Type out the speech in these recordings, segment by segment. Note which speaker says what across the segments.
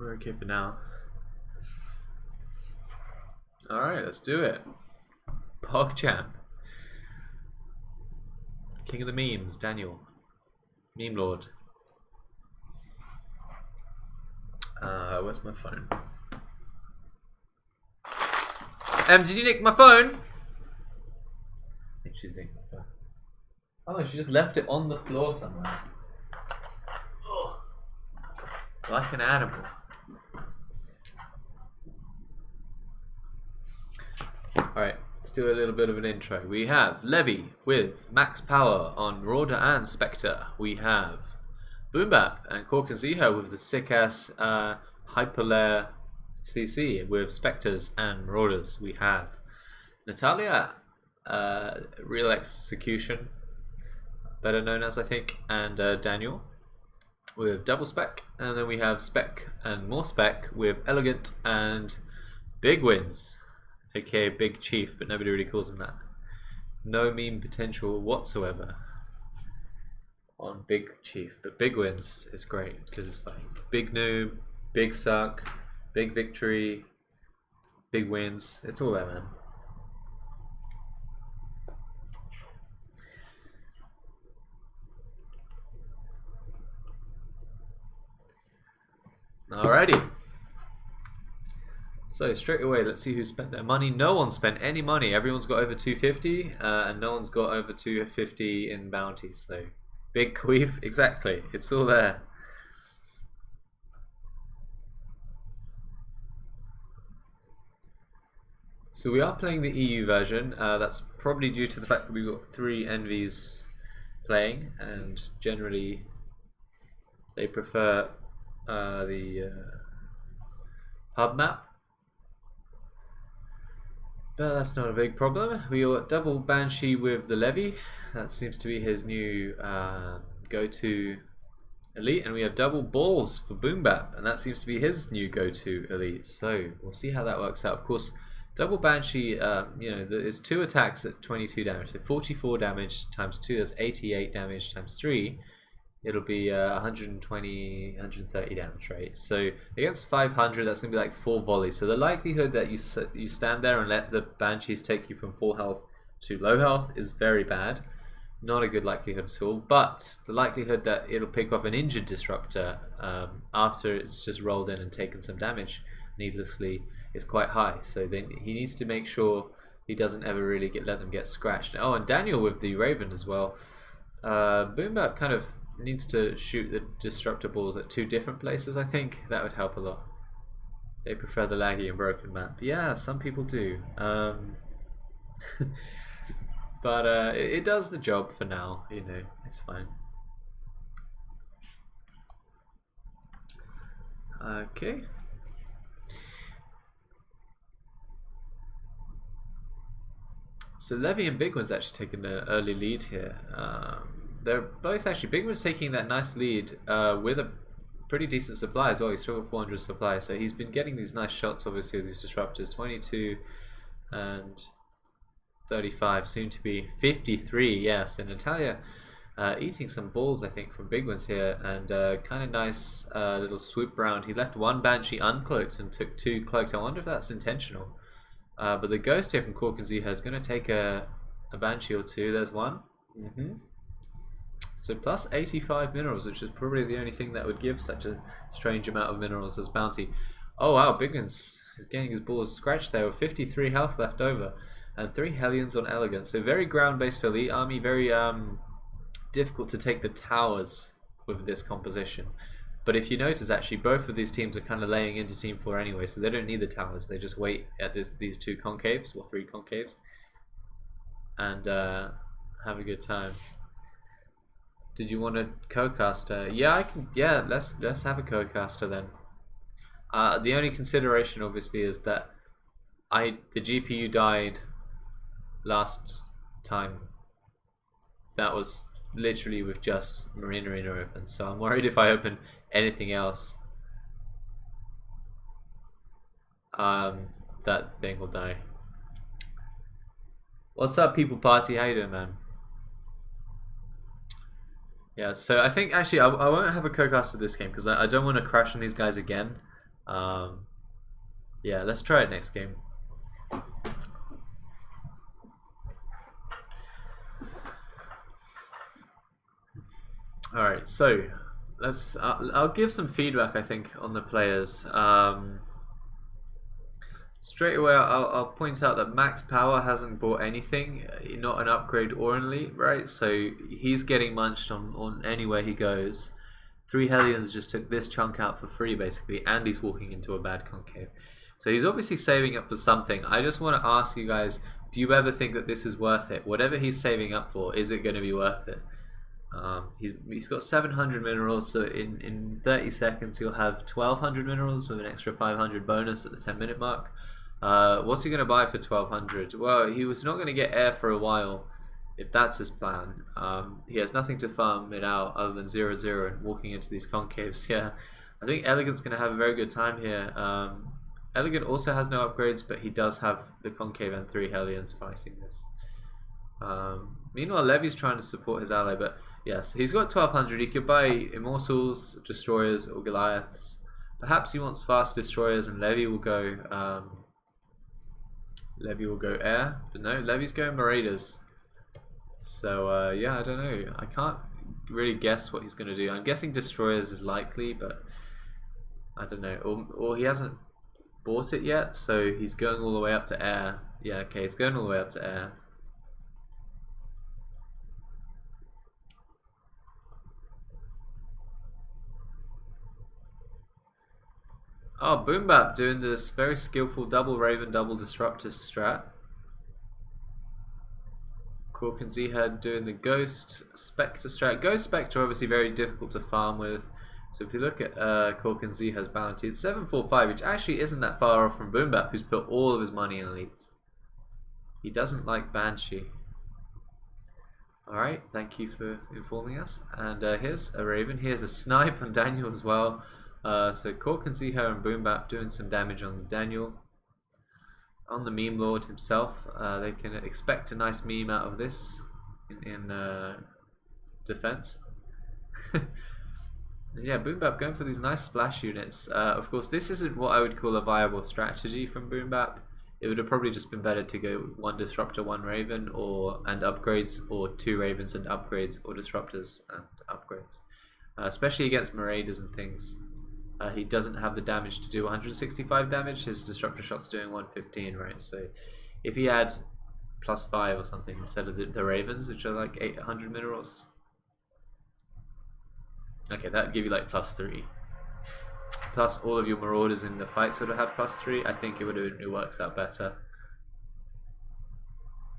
Speaker 1: We're okay for now. Alright, let's do it. PogChamp. King of the memes, Daniel. Meme Lord. Where's my phone? Did you nick my phone? I think she's nicked my phone. Oh, she just left it on the floor somewhere. Ugh. Like an animal. Alright, let's do a little bit of an intro. We have Levy with max power on Rorder and Spectre. We have Boombap and Cork and Ziho with the sick ass Hyperlair CC with Spectres and Marauders. We have Natalia, Real Execution, better known as I think, and Daniel with Double Spec, and then we have Spec and more Spec with Elegant and Big Wins, aka Big Chief, but nobody really calls him that. No meme potential whatsoever on Big Chief, but Big Wins is great because it's like Big Noob, Big Suck, Big Victory, Big Wins. It's all there, man. Alrighty. So straight away, let's see who spent their money. No one spent any money. Everyone's got over 250, and no one's got over 250 in bounties. So big queef, exactly. It's all there. So we are playing the EU version. That's probably due to the fact that we've got 3 envies playing, and generally they prefer the hub map. But that's not a big problem. We got double Banshee with the Levy. That seems to be his new go-to elite, and we have double Balls for Boombap, and that seems to be his new go-to elite. So we'll see how that works out. Of course, double Banshee, there's 2 attacks at 22 damage. So 44 damage times 2, that's 88 damage times 3. It'll be 120, 130 damage, right? So against 500, that's going to be like 4 volleys. So the likelihood that you stand there and let the Banshees take you from full health to low health is very bad. Not a good likelihood at all. But the likelihood that it'll pick off an injured Disruptor after it's just rolled in and taken some damage needlessly is quite high. So then he needs to make sure he doesn't ever really let them get scratched. Oh, and Daniel with the Raven as well. Boombap kind of needs to shoot the Disruptor balls at 2 different places. I think that would help a lot. They prefer the laggy and broken map. Yeah, some people do. But it does the job for now. You know, it's fine. Okay. So Levy and Big One's actually taken an early lead here. They're both actually, Big One's taking that nice lead with a pretty decent supply as well. He's still got 400 supply, so he's been getting these nice shots obviously with these Disruptors. 22 and 35, soon to be 53, yes. And Natalia eating some balls I think from Big Ones here, and kind of nice little swoop round. He left 1 Banshee uncloaked and took 2 cloaked. I wonder if that's intentional. But the Ghost here from Cork and Ziha is going to take a Banshee or 2. There's 1. So plus 85 minerals, which is probably the only thing that would give such a strange amount of minerals as bounty. Oh wow, Biggins is getting his balls scratched there with 53 health left over. And 3 Hellions on Elegant. So very ground-based elite army, very difficult to take the towers with this composition. But if you notice, actually, both of these teams are kind of laying into Team 4 anyway, so they don't need the towers. They just wait at these 2 concaves, or 3 concaves, and have a good time. Did you want a co-caster? Yeah, I can. Yeah, let's have a co-caster then. The only consideration, obviously, is that the GPU died last time. That was literally with just Marine Arena open, so I'm worried if I open anything else, that thing will die. What's up, people party? How you doing, man? Yeah, so I think actually I won't have a co-caster this game because I don't want to crash on these guys again. Yeah, let's try it next game. All right, so let's. I'll give some feedback. I think on the players. Straight away, I'll point out that Max Power hasn't bought anything, not an upgrade or an elite, right? So he's getting munched on anywhere he goes. 3 Hellions just took this chunk out for free, basically, and he's walking into a bad concave. So he's obviously saving up for something. I just want to ask you guys, do you ever think that this is worth it? Whatever he's saving up for, is it going to be worth it? He's got 700 minerals, so in 30 seconds he'll have 1200 minerals with an extra 500 bonus at the 10-minute mark. What's he going to buy for 1200? Well, he was not going to get air for a while, if that's his plan. He has nothing to farm it out other than 0-0 and walking into these concaves. Yeah, I think Elegant's going to have a very good time here. Elegant also has no upgrades, but he does have the concave and 3 Hellions fighting this. Meanwhile, Levy's trying to support his ally, but yes, he's got 1200. He could buy Immortals, Destroyers, or Goliaths. Perhaps he wants fast Destroyers, and Levy will go air. But no, Levy's going Marauders. So yeah, I don't know. I can't really guess what he's going to do. I'm guessing Destroyers is likely, but I don't know. Or he hasn't bought it yet, so he's going all the way up to air. Yeah, okay, he's going all the way up to air. Oh, Boom Bap doing this very skillful double Raven, double Disruptor strat. Cork and Z-Head doing the Ghost Spectre strat. Ghost Spectre obviously very difficult to farm with. So if you look at Cork and Z-Head's bounty, it's 745, which actually isn't that far off from Boom Bap, who's put all of his money in elites. He doesn't like Banshee. Alright, thank you for informing us. And here's a Raven. Here's a Snipe on Daniel as well. So Cork and Z-Head and Boom Bap doing some damage on Daniel. On the Meme Lord himself. They can expect a nice meme out of this in defense. Yeah, Boom Bap going for these nice splash units. Of course, this isn't what I would call a viable strategy from Boom Bap. It would have probably just been better to go 1 Disruptor, 1 Raven, and upgrades, or 2 Ravens and upgrades, or Disruptors and upgrades. Especially against Marauders and things. He doesn't have the damage to do 165 damage. His Disruptor shot's doing 115, right? So if he had +5 or something instead of the Ravens, which are like 800 minerals. Okay, that'd give you like +3. Plus all of your Marauders in the fight sort of have +3. I think it works out better.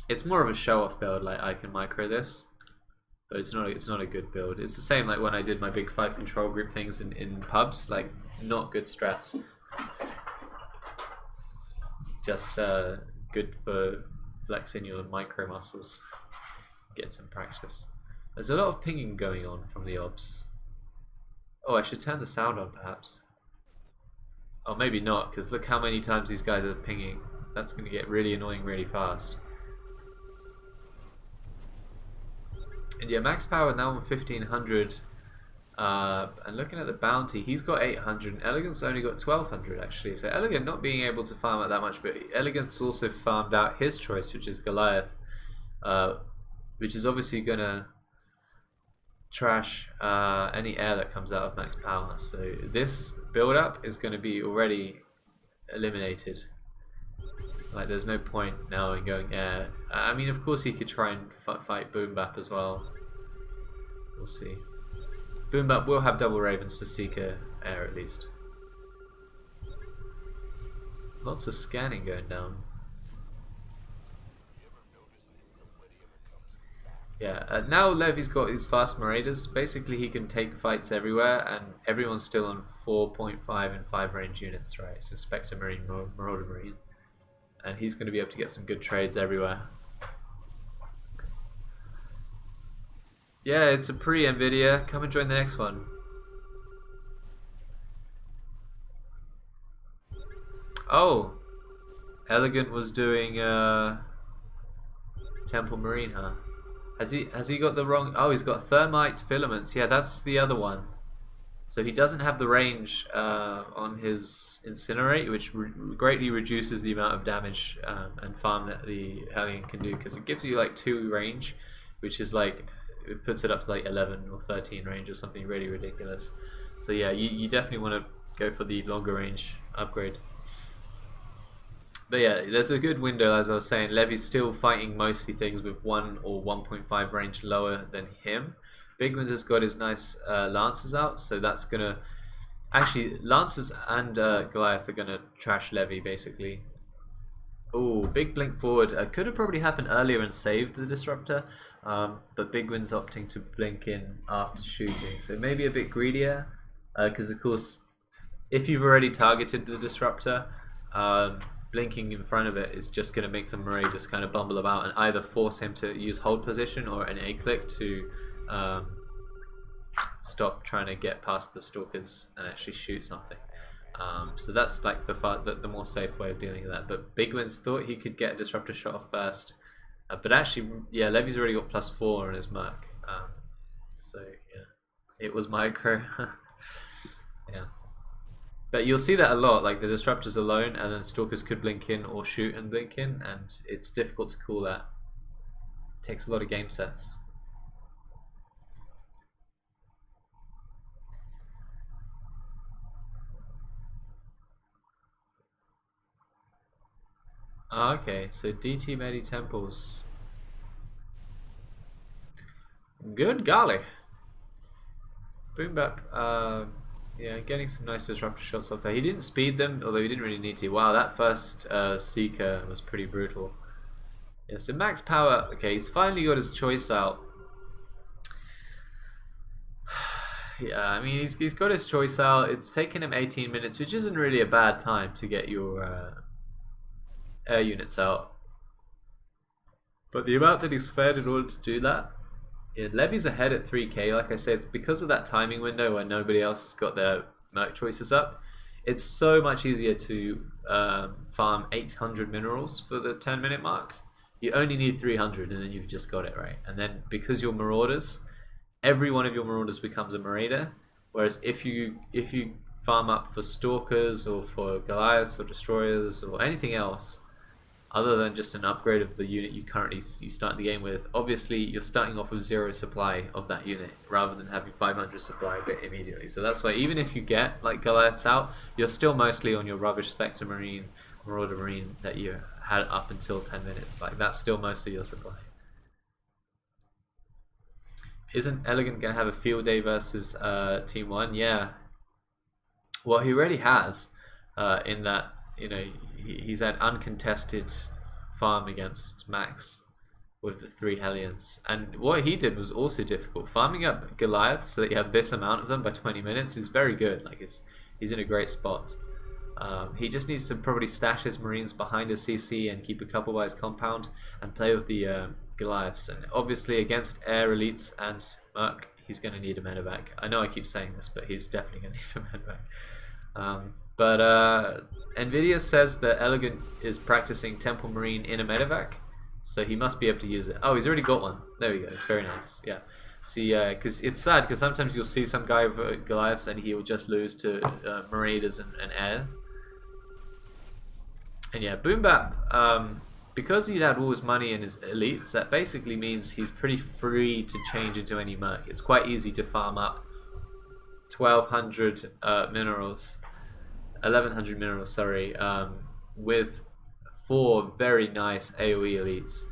Speaker 1: It's more of a show-off build, like I can micro this. But it's not a good build. It's the same like when I did my big 5 control group things in pubs, like not good strats. Just good for flexing your micro muscles. Get some practice. There's a lot of pinging going on from the obs. Oh, I should turn the sound on perhaps. Oh, maybe not, because look how many times these guys are pinging. That's going to get really annoying really fast. And yeah, max power now on 1500, and looking at the bounty, he's got 800, and Elegant's only got 1200 actually. So Elegant not being able to farm out that much, but Elegant's also farmed out his choice, which is Goliath, which is obviously gonna trash any air that comes out of max power. So this build up is going to be already eliminated. Like there's no point now in going air. I mean, of course he could try and fight Boom Bap as well. We'll see. Boom Bap will have double Ravens to seek air at least. Lots of scanning going down. Yeah, now Levy's got his fast Marauders. Basically he can take fights everywhere, and everyone's still on 4.5 and 5 range units, right? So Spectre Marine, Marauder Marine. And he's going to be able to get some good trades everywhere. Yeah, it's a pre-NVIDIA. Come and join the next one. Oh, Elegant was doing Temple Marine, huh? Has he got the wrong? Oh, he's got Thermite Filaments. Yeah, that's the other one. So he doesn't have the range on his Incinerate, which greatly reduces the amount of damage and farm that the Hellion can do, because it gives you like 2 range, which is like, it puts it up to like 11 or 13 range or something really ridiculous. So yeah, you definitely want to go for the longer range upgrade. But yeah, there's a good window, as I was saying. Levy's still fighting mostly things with 1 or 1.5 range lower than him. Bigman's has got his nice Lancers out, so that's gonna... Actually, Lancers and Goliath are gonna trash Levy, basically. Oh, big blink forward. Could have probably happened earlier and saved the Disruptor, but Bigman's opting to blink in after shooting. So maybe a bit greedier, because of course, if you've already targeted the Disruptor, blinking in front of it is just going to make the Murray just kind of bumble about and either force him to use hold position or an A click to stop trying to get past the Stalkers and actually shoot something. So that's like the more safe way of dealing with that. But Bigwins thought he could get a Disruptor shot off first. But actually, yeah, Levy's already got +4 on his Merc. So yeah, it was micro. Yeah. But you'll see that a lot, like the Disruptors alone, and then Stalkers could blink in or shoot and blink in, and it's difficult to call that. It takes a lot of game sense. Okay, so DT Medi Temples. Good golly. Boom Bap, yeah, getting some nice Disruptor shots off there. He didn't speed them, although he didn't really need to. Wow, that first Seeker was pretty brutal. Yeah, so max power. Okay, he's finally got his choice out. Yeah, I mean, he's got his choice out. It's taken him 18 minutes, which isn't really a bad time to get your air units out. But the amount that he's fed in order to do that, yeah, Levy's ahead at 3k. Like I said, because of that timing window where nobody else has got their Merc choices up, it's so much easier to farm 800 minerals for the 10-minute mark. You only need 300 and then you've just got it, right? And then because you're Marauders, every one of your Marauders becomes a Marauder. Whereas if you farm up for Stalkers or for Goliaths or Destroyers or anything else, other than just an upgrade of the unit you start the game with, obviously you're starting off with 0 supply of that unit rather than having 500 supply immediately. So that's why even if you get like Goliaths out, you're still mostly on your rubbish Spectre Marine, Marauder Marine that you had up until 10 minutes. Like that's still most of your supply. Isn't Elegant going to have a field day versus Team 1? Yeah. Well, he already has, in that, you know, he's had uncontested farm against Max with the 3 Hellions. And what he did was also difficult. Farming up Goliaths so that you have this amount of them by 20 minutes is very good. Like he's in a great spot. He just needs to probably stash his Marines behind his CC and keep a couple by his compound and play with the Goliaths. And obviously against Air Elites and Merc, he's going to need a medevac. I know I keep saying this, but he's definitely going to need a medevac. But Nvidia says that Elegant is practicing Temple Marine in a medevac, so he must be able to use it. Oh, he's already got one. There we go. Very nice. Yeah. See, because it's sad because sometimes you'll see some guy with Goliaths and he will just lose to Marauders and Air. And yeah, Boom Bap, because he'd had all his money in his elites, that basically means he's pretty free to change into any Merc. It's quite easy to farm up 1,200 minerals. 1,100 minerals, sorry, with 4 very nice AoE elites,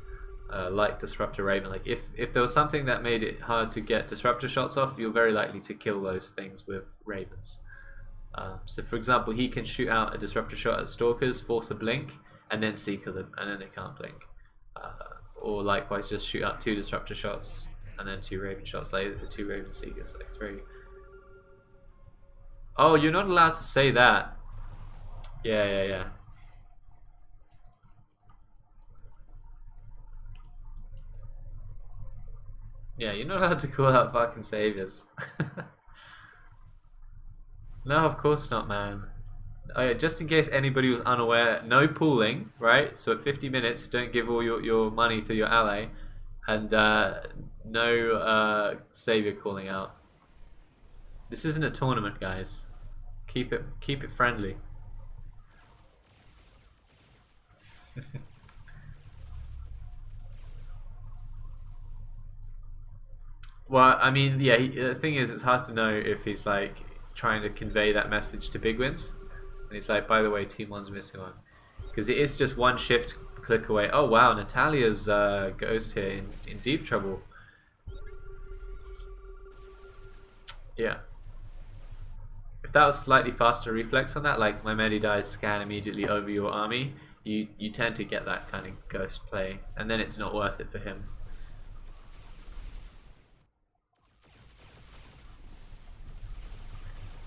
Speaker 1: like Disruptor Raven. Like if there was something that made it hard to get Disruptor shots off, you're very likely to kill those things with Ravens. So for example, he can shoot out a Disruptor shot at Stalkers, force a blink, and then Seeker them, and then they can't blink. Or likewise, just shoot out 2 Disruptor shots, and then 2 Raven shots, like the 2 Raven Seekers. Like it's very... Oh, you're not allowed to say that. Yeah. Yeah, you're not allowed to call out fucking saviors. No, of course not, man. Oh, yeah, just in case anybody was unaware, no pooling, right? So at 50 minutes, don't give all your money to your ally, and no savior calling out. This isn't a tournament, guys. Keep it friendly. Well, I mean, yeah. The thing is, it's hard to know if he's like trying to convey that message to big wins, and he's like, by the way, Team One's missing one, because it is just one shift click away. Oh wow, Natalia's ghost here in deep trouble. Yeah. If that was slightly faster reflex on that, like my Medi dies, scan immediately over your army, you tend to get that kind of ghost play, and then it's not worth it for him.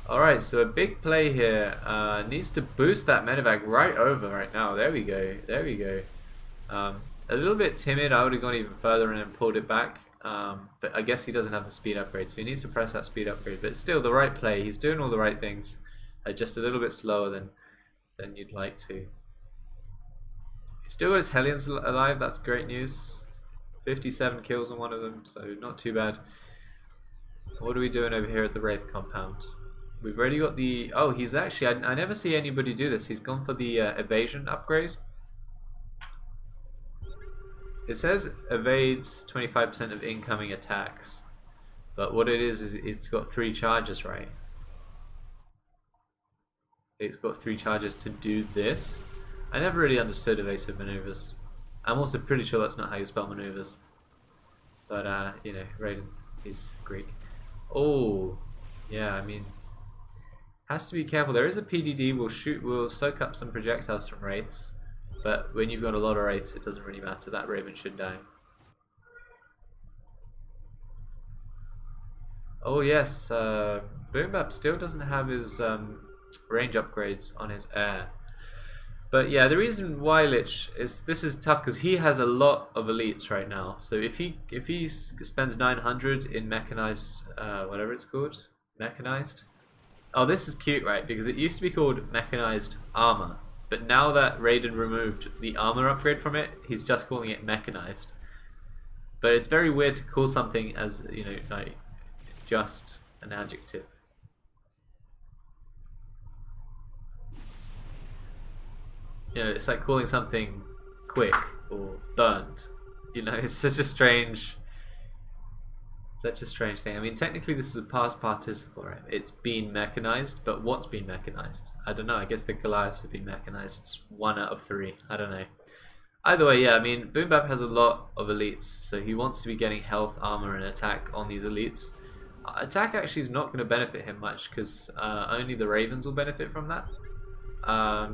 Speaker 1: Alright, so a big play here. Needs to boost that medevac right over right now. There we go. There we go. A little bit timid. I would have gone even further and then pulled it back. But I guess he doesn't have the speed upgrade, so he needs to press that speed upgrade. But still, the right play. He's doing all the right things. Just a little bit slower than you'd like to. He's still got his Hellions alive. That's great news. 57 kills on one of them, so not too bad. What are we doing over here at the Wraith compound? We've already got the... Oh, he's actually... I never see anybody do this. He's gone for the evasion upgrade. It says evades 25% of incoming attacks. But what it is it's got 3 charges, right? It's got 3 charges to do this. I never really understood evasive maneuvers. I'm also pretty sure that's not how you spell maneuvers. But, you know, Raiden is Greek. Oh, yeah, I mean... Has to be careful. There is a PDD. We'll soak up some projectiles from wraiths, but when you've got a lot of wraiths, it doesn't really matter. That Raven should die. Oh yes, Boom Bap still doesn't have his range upgrades on his air. But yeah, the reason why Lich is this is tough because he has a lot of elites right now. So if he spends 900 in mechanized, whatever it's called, mechanized. Oh, this is cute, right? Because it used to be called Mechanized Armor, but now that Raiden removed the armor upgrade from it, he's just calling it Mechanized. But it's very weird to call something as, you know, like, just an adjective. You know, it's like calling something quick or burnt. You know, it's such a strange thing. I mean, technically this is a past participle, right? It's been mechanized, but what's been mechanized? I don't know. I guess the Goliaths have been mechanized 1 out of 3. I don't know. Either way, yeah, I mean, Boom Bap has a lot of elites, so he wants to be getting health, armor, and attack on these elites. Attack actually is not going to benefit him much, because only the Ravens will benefit from that.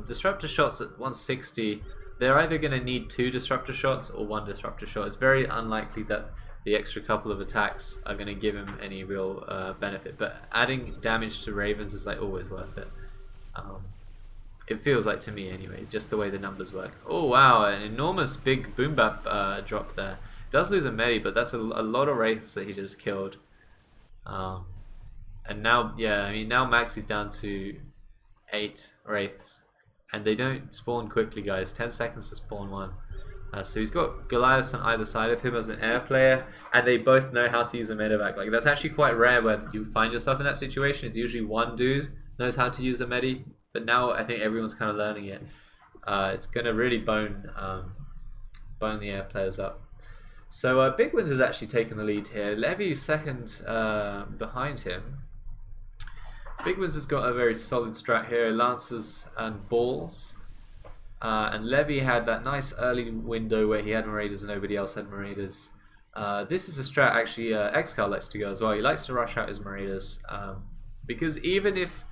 Speaker 1: Disruptor shots at 160, they're either going to need 2 disruptor shots or 1 disruptor shot. It's very unlikely that the extra couple of attacks are going to give him any real benefit, but adding damage to Ravens is like always worth it. It feels like to me anyway, just the way the numbers work. Oh wow, an enormous big Boom Bap drop there. Does lose a Medi, but that's a lot of Wraiths that he just killed. And now, yeah, I mean now Max is down to 8 Wraiths, and they don't spawn quickly, guys. 10 seconds to spawn one. So he's got Goliaths on either side of him as an air player, and they both know how to use a medevac. Like, that's actually quite rare where you find yourself in that situation. It's usually one dude knows how to use a medi, but now I think everyone's kind of learning it. It's going to really bone the air players up. So Big Wins has actually taken the lead here. Levy's second behind him. Big Wins has got a very solid strat here, Lancers and Balls. And Levy had that nice early window where he had Marauders and nobody else had Marauders. This is a strat actually Xcal likes to go as well. He likes to rush out his Marauders. Because even if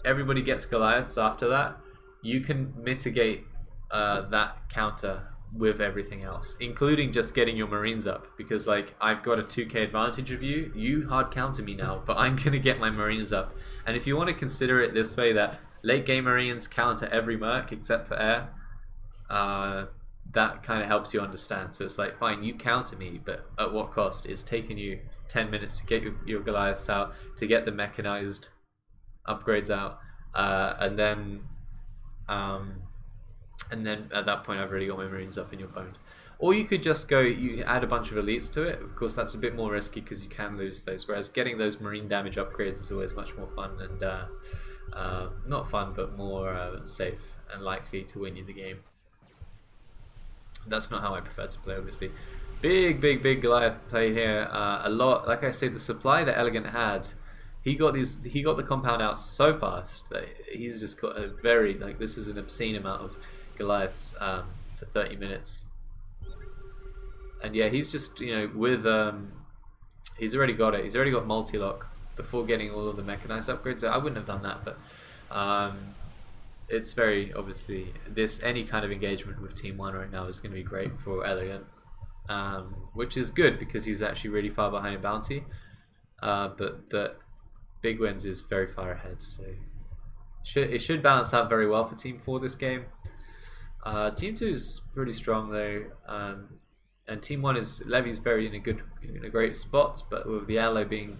Speaker 1: everybody gets Goliaths after that, you can mitigate that counter with everything else, including just getting your Marines up. Because like, I've got a 2k advantage of you, you hard counter me now, but I'm going to get my Marines up. And if you want to consider it this way, that late game Marines counter every merc except for air, that kind of helps you understand. So it's like, fine, you counter me, but at what cost? It's taking you 10 minutes to get your Goliaths out, to get the mechanized upgrades out, and then at that point I've already got my Marines up and you're boned. Or you could just go, you add a bunch of elites to it. Of course, that's a bit more risky because you can lose those. Whereas getting those marine damage upgrades is always much more fun and not fun, but more safe and likely to win you the game. That's not how I prefer to play, obviously. Big Goliath play here. A lot, like I said, the supply that Elegant had. He got the compound out so fast that he's just got a very, like, this is an obscene amount of Goliaths for 30 minutes. And yeah, he's just, you know, with he's already got it. He's already got multi-lock before getting all of the mechanized upgrades. I wouldn't have done that, but it's very obviously any kind of engagement with Team 1 right now is going to be great for Elegant, which is good because he's actually really far behind Bounty. But Big Wins is very far ahead, so it should balance out very well for Team 4 this game. Team 2 is pretty strong though, and Team 1 is Levy's very in a great spot, but with the ally being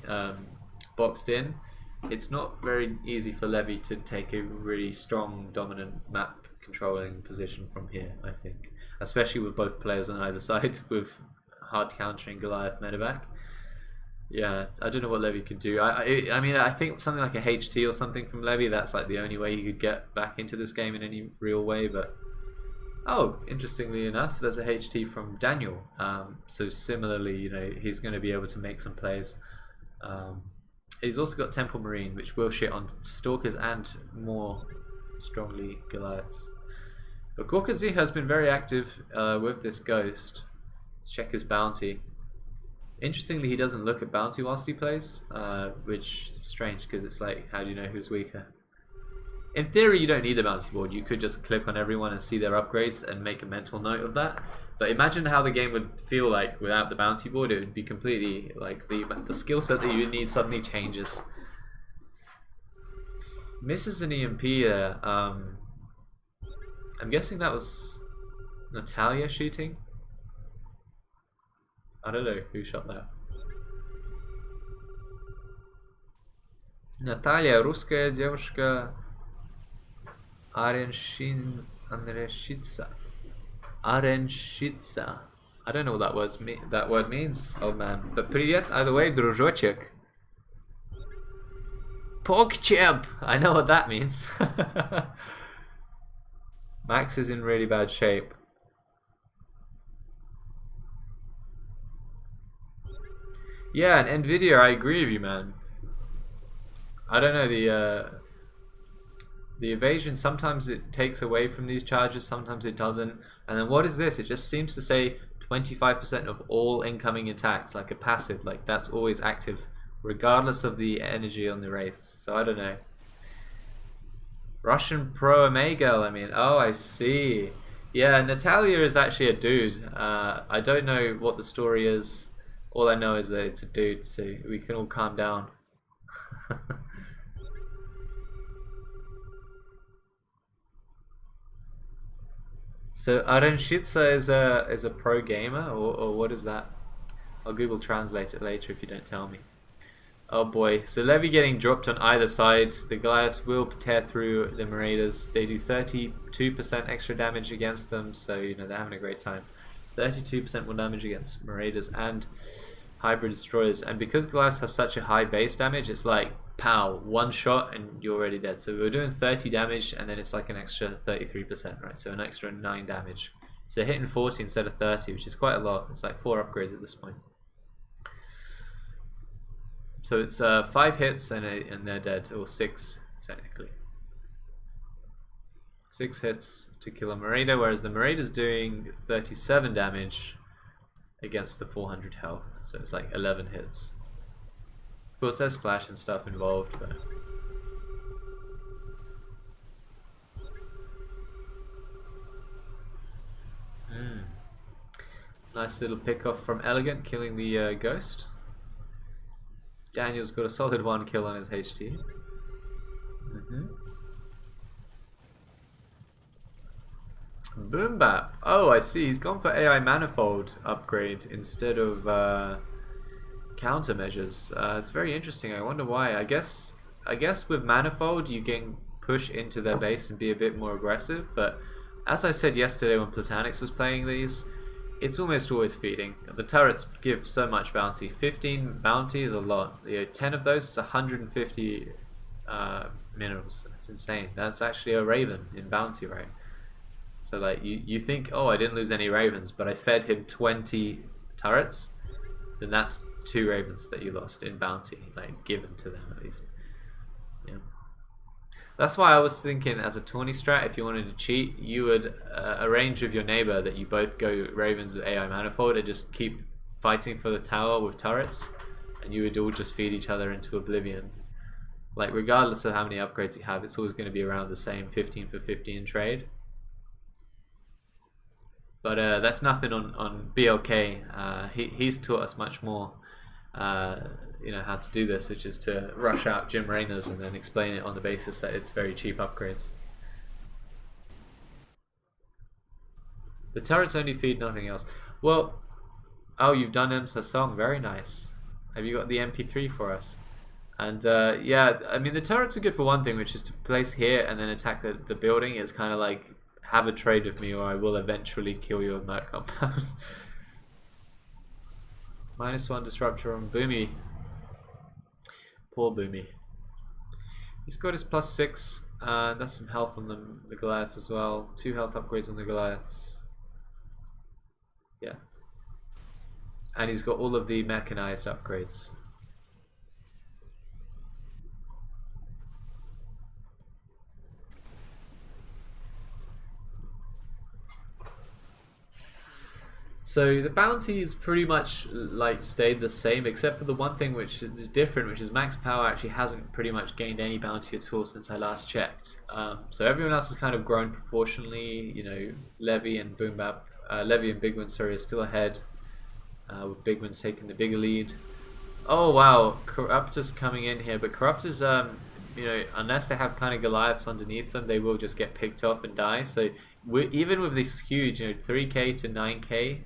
Speaker 1: boxed in, it's not very easy for Levy to take a really strong dominant map controlling position from here, I think, especially with both players on either side with hard countering Goliath medevac. Yeah, I don't know what Levy could do. I mean, I think something like a HT or something from Levy, that's like the only way he could get back into this game in any real way. But oh, interestingly enough, there's a HT from Daniel. So similarly, you know, he's going to be able to make some plays. He's also got Temple Marine, which will shit on Stalkers and more strongly Goliaths. But Gorkazi has been very active with this Ghost. Let's check his bounty. Interestingly, he doesn't look at bounty whilst he plays, which is strange because it's like, how do you know who's weaker? In theory, you don't need the bounty board. You could just click on everyone and see their upgrades and make a mental note of that. But imagine how the game would feel like without the bounty board. It would be completely like the skill set that you need suddenly changes. Misses an EMP there. I'm guessing that was Natalia shooting. I don't know who shot that. Natalia, русская девушка, Arenshitsa. I don't know what that word means, old man. But привет, either way, дружочек. Pogcheb! I know what that means. Max is in really bad shape. Yeah, and Nvidia, I agree with you, man. I don't know, the evasion, sometimes it takes away from these charges, sometimes it doesn't. And then what is this? It just seems to say 25% of all incoming attacks, like a passive, like that's always active, regardless of the energy on the Wraiths. So I don't know. Russian pro Amagel, I mean, oh, I see. Yeah, Natalia is actually a dude. I don't know what the story is. All I know is that it's a dude, so we can all calm down. So Arenshitsa is a pro gamer, or what is that? I'll Google Translate it later if you don't tell me. Oh boy, so Levy getting dropped on either side. The Goliaths will tear through the Marauders. They do 32% extra damage against them, so you know they're having a great time. 32% more damage against Marauders and Hybrid Destroyers, and because Goliaths have such a high base damage, it's like pow, one shot and you're already dead. So we're doing 30 damage and then it's like an extra 33%, right? So an extra 9 damage. So hitting 40 instead of 30, which is quite a lot. It's like 4 upgrades at this point. So it's 5 hits and they're dead, or 6 technically. 6 hits to kill a Marauder, whereas the Marauder's doing 37 damage against the 400 health, so it's like 11 hits. Of course there's splash and stuff involved, but nice little pick off from Elegant, killing the Ghost. Daniel's got a solid 1 kill on his HT. Boom Bap. Oh, I see. He's gone for AI Manifold upgrade instead of countermeasures. It's very interesting. I wonder why. I guess with Manifold you can push into their base and be a bit more aggressive. But as I said yesterday when Platanix was playing these, it's almost always feeding. The turrets give so much bounty. 15 bounty is a lot. 10 of those is 150 minerals. That's insane. That's actually a raven in bounty, right? So like you think, oh, I didn't lose any ravens, but I fed him 20 turrets, then that's 2 ravens that you lost in bounty, like given to them at least. Yeah. That's why I was thinking as a tourney strat, if you wanted to cheat, you would arrange with your neighbor that you both go ravens with AI manifold and just keep fighting for the tower with turrets, and you would all just feed each other into oblivion. Like regardless of how many upgrades you have, it's always going to be around the same 15 for 15 trade. But that's nothing on BLK. He's taught us much more, you know, how to do this, which is to rush out Jim Raynor's and then explain it on the basis that it's very cheap upgrades. The turrets only feed, nothing else. Well, oh, you've done Em's song, very nice. Have you got the MP3 for us? And yeah, I mean the turrets are good for one thing, which is to place here and then attack the building. It's kind of like, have a trade with me or I will eventually kill your Merc compound. -1 disruptor on Boomy. Poor Boomy. He's got his +6. That's some health on the Goliaths as well. 2 health upgrades on the Goliaths. Yeah. And he's got all of the mechanized upgrades. So the bounties pretty much like stayed the same, except for the one thing which is different, which is Max Power actually hasn't pretty much gained any bounty at all since I last checked. So everyone else has kind of grown proportionally. You know, Levy and Boom Bap, Levy and Big Win, sorry, are still ahead, with Big Win's taking the bigger lead. Oh wow, Corruptor's coming in here, but Corruptor's you know, unless they have kind of Goliaths underneath them, they will just get picked off and die. So even with this huge, you know, 3k to 9k.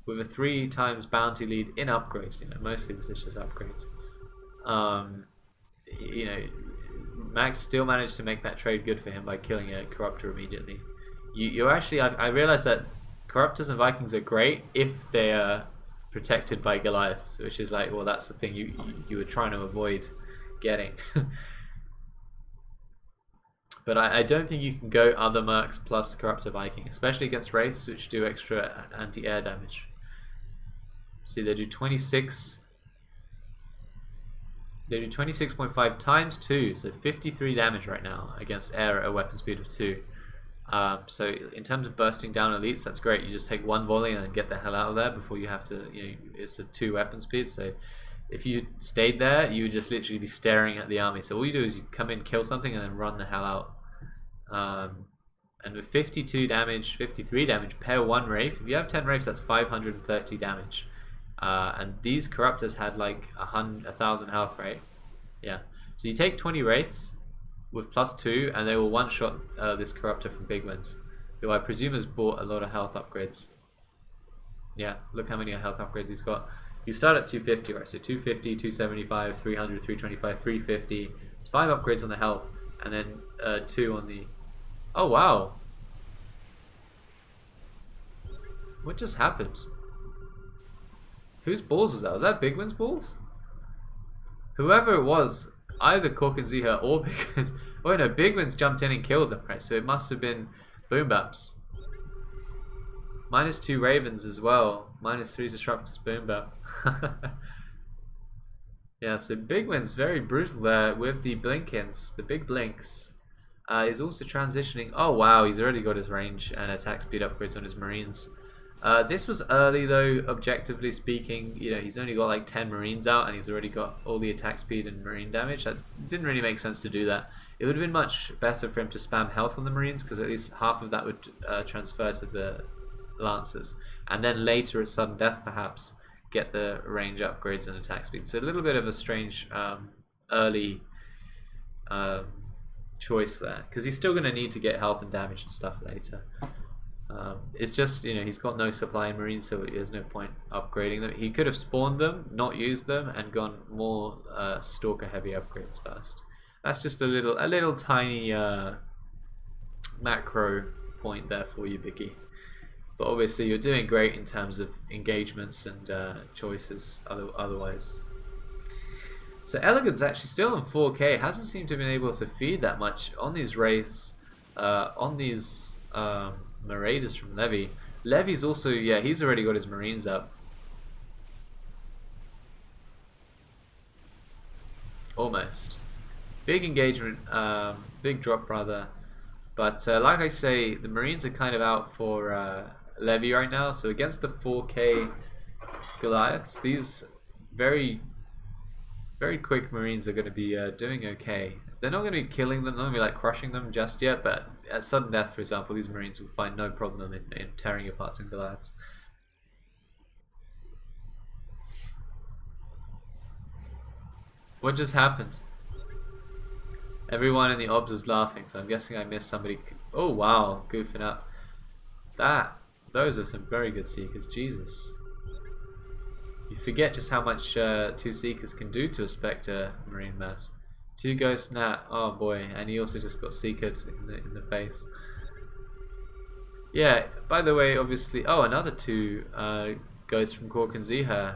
Speaker 1: With a 3 times bounty lead in upgrades, you know, mostly this is just upgrades. You know, Max still managed to make that trade good for him by killing a Corruptor immediately. You actually, I realized that Corruptors and Vikings are great if they are protected by Goliaths, which is like, well, that's the thing you were trying to avoid getting. But I don't think you can go other Mercs plus Corruptor Viking, especially against Wraiths, which do extra anti-air damage. See, they do 26. They do 26.5 times 2, so 53 damage right now against air at a weapon speed of 2. So in terms of bursting down elites, that's great. You just take 1 volley and get the hell out of there before you have to, you know, it's a 2 weapon speed. So if you stayed there, you would just literally be staring at the army. So all you do is you come in, kill something, and then run the hell out. And with 52 damage, 53 damage, pair 1 Wraith. If you have 10 Wraiths, that's 530 damage. And these Corruptors had like 1,000 health, right? Yeah. So you take 20 Wraiths with +2, and they will one-shot this Corruptor from Big Wins, who I presume has bought a lot of health upgrades. Yeah, look how many health upgrades he's got. You start at 250, right? So 250, 275, 300, 325, 350. It's 5 upgrades on the health, and then 2 on the... Oh, wow. What just happened? Whose balls was that? Was that Big Win's balls? Whoever it was, either Cork and Ziha or Big Win's... Oh no, Big Win's jumped in and killed them, right? So it must have been Boom Baps. -2 Ravens as well. -3 Disruptors Boom Bap. Yeah, so Big Win's very brutal there with the Blinkins, the big blinks. He's also transitioning. Oh wow, he's already got his range and attack speed upgrades on his Marines. This was early though, objectively speaking. You know, he's only got like 10 Marines out and he's already got all the attack speed and Marine damage. That didn't really make sense to do that. It would have been much better for him to spam health on the Marines, because at least half of that would transfer to the Lancers. And then later at sudden death perhaps get the range upgrades and attack speed. So a little bit of a strange early choice there, because he's still going to need to get health and damage and stuff later. It's just, you know, he's got no supply in Marines, so there's no point upgrading them. He could have spawned them, not used them, and gone more Stalker heavy upgrades first. That's just a little tiny macro point there for you, Vicky. But obviously you're doing great in terms of engagements and choices otherwise. So Elegant's actually still in 4K, hasn't seemed to have been able to feed that much on these wraiths, on these Marauders from Levy. Levy's also, yeah, he's already got his Marines up. Almost. Big engagement, big drop rather. But like I say, the Marines are kind of out for Levy right now. So against the 4K Goliaths, these very, very quick Marines are going to be doing okay. They're not going to be killing them, not going to be like crushing them just yet. But at sudden death, for example, these Marines will find no problem in tearing apart some Goliaths. What just happened? Everyone in the obs is laughing, so I'm guessing I missed somebody. Oh wow, goofing up. Those are some very good Seekers, Jesus. You forget just how much 2 Seekers can do to a Spectre Marine mass. 2 Ghost Nat, oh boy, and he also just got Seekered in the face. Yeah, by the way, obviously, oh, another 2 Ghosts from Kork and Ziha.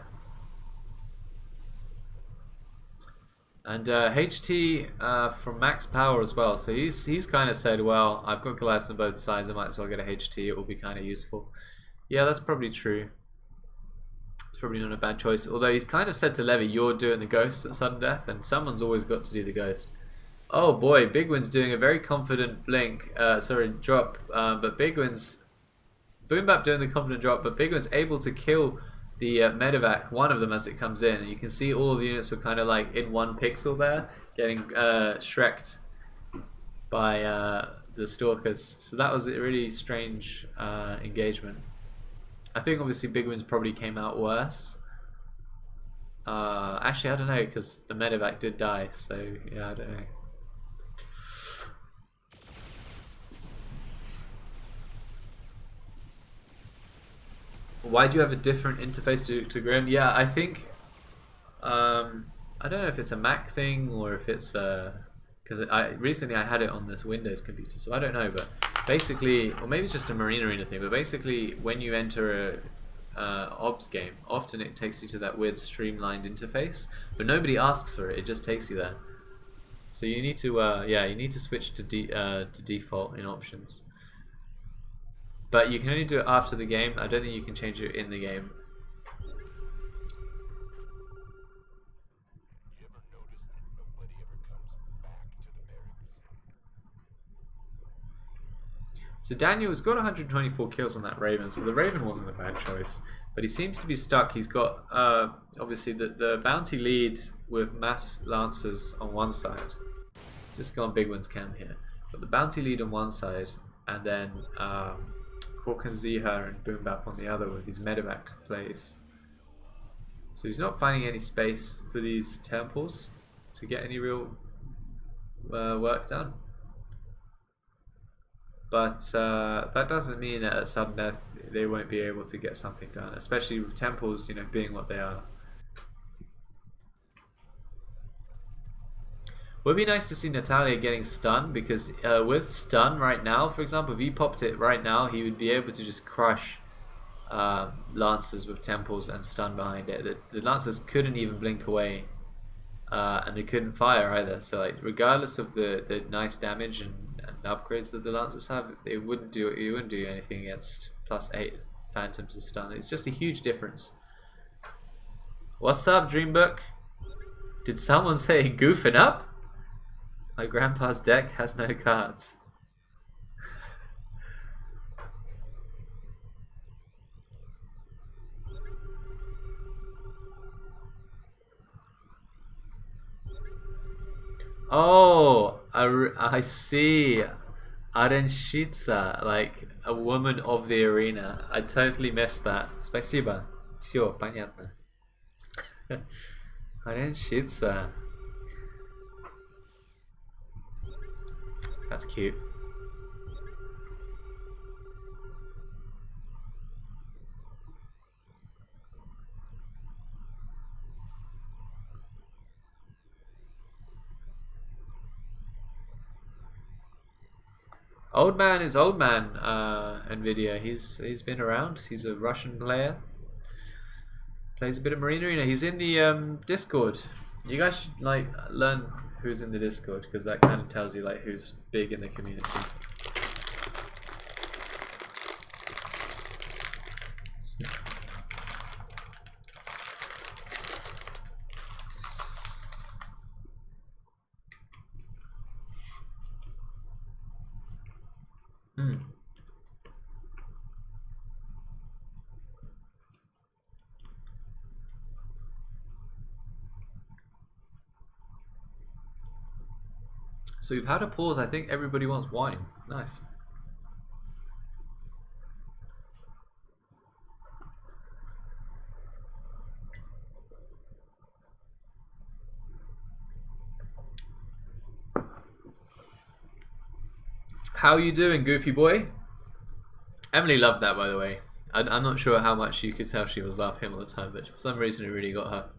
Speaker 1: And HT from Max Power as well. So he's kind of said, well, I've got Goliaths on both sides. I might as well get a HT. It will be kind of useful. Yeah, that's probably true. It's probably not a bad choice. Although he's kind of said to Levy, you're doing the Ghost at sudden death, and someone's always got to do the Ghost. Oh boy, Bigwin's doing a very confident blink. Sorry, drop. But Bigwin's Boombap doing the confident drop, but Bigwin's able to kill the medevac, one of them as it comes in, and you can see all the units were kind of like in 1 pixel there, getting shreked by the stalkers. So that was a really strange engagement. I think obviously Bigwin's probably came out worse. Actually, I don't know, because the medevac did die, so yeah, I don't know. Why do you have a different interface to Grim? Yeah, I think I don't know if it's a Mac thing or if it's because recently I had it on this Windows computer, so I don't know. But basically, or maybe it's just a Marine Arena thing. But basically, when you enter a Obs game, often it takes you to that weird streamlined interface, but nobody asks for it. It just takes you there. So you need to yeah, you need to switch to default in options. But you can only do it after the game. I don't think you can change it in the game. So Daniel's got 124 kills on that Raven, so the Raven wasn't a bad choice. But he seems to be stuck. He's got, obviously, the bounty lead with mass lancers on one side. Let's just go on Big One's cam here. Got the bounty lead on one side, and then Kork and Ziha and Boombap on the other with these medevac plays. So he's not finding any space for these temples to get any real work done. But that doesn't mean that at sudden death they won't be able to get something done, especially with temples, you know, being what they are. Would be nice to see Natalia getting stun, because with stun right now, for example, if he popped it right now, he would be able to just crush Lancers with temples and stun behind it. The Lancers couldn't even blink away, and they couldn't fire either. So like, regardless of the nice damage and upgrades that the Lancers have, it wouldn't do anything against +8 Phantoms of stun. It's just a huge difference. What's up, Dreambook? Did someone say goofing up? My grandpa's deck has no cards. Oh, I see. Arenshitsa, like a woman of the arena. I totally missed that. Спасибо. Все, понятно. Arenshitsa. That's cute. Old man is old man. Nvidia. He's been around. He's a Russian player. Plays a bit of Marine Arena. He's in the Discord. You guys should like learn who's in the Discord because that kind of tells you like who's big in the community. So we've had a pause. I think everybody wants wine. Nice. How are you doing, Goofy boy? Emily loved that, by the way. I'm not sure how much you could tell she was laughing all the time, but for some reason it really got her.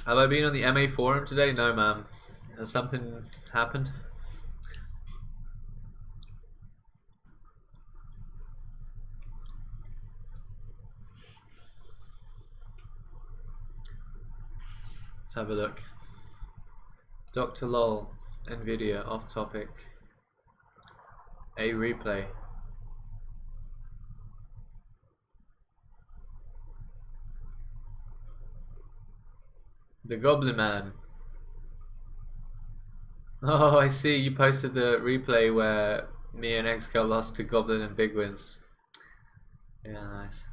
Speaker 1: Have I been on the MA forum today? No, ma'am. Has something happened? Let's have a look. Dr. Lol, Nvidia, off topic. A replay. The Goblin Man. Oh, I see. You posted the replay where me and XCal lost to Goblin and Big Wins. Yeah, nice.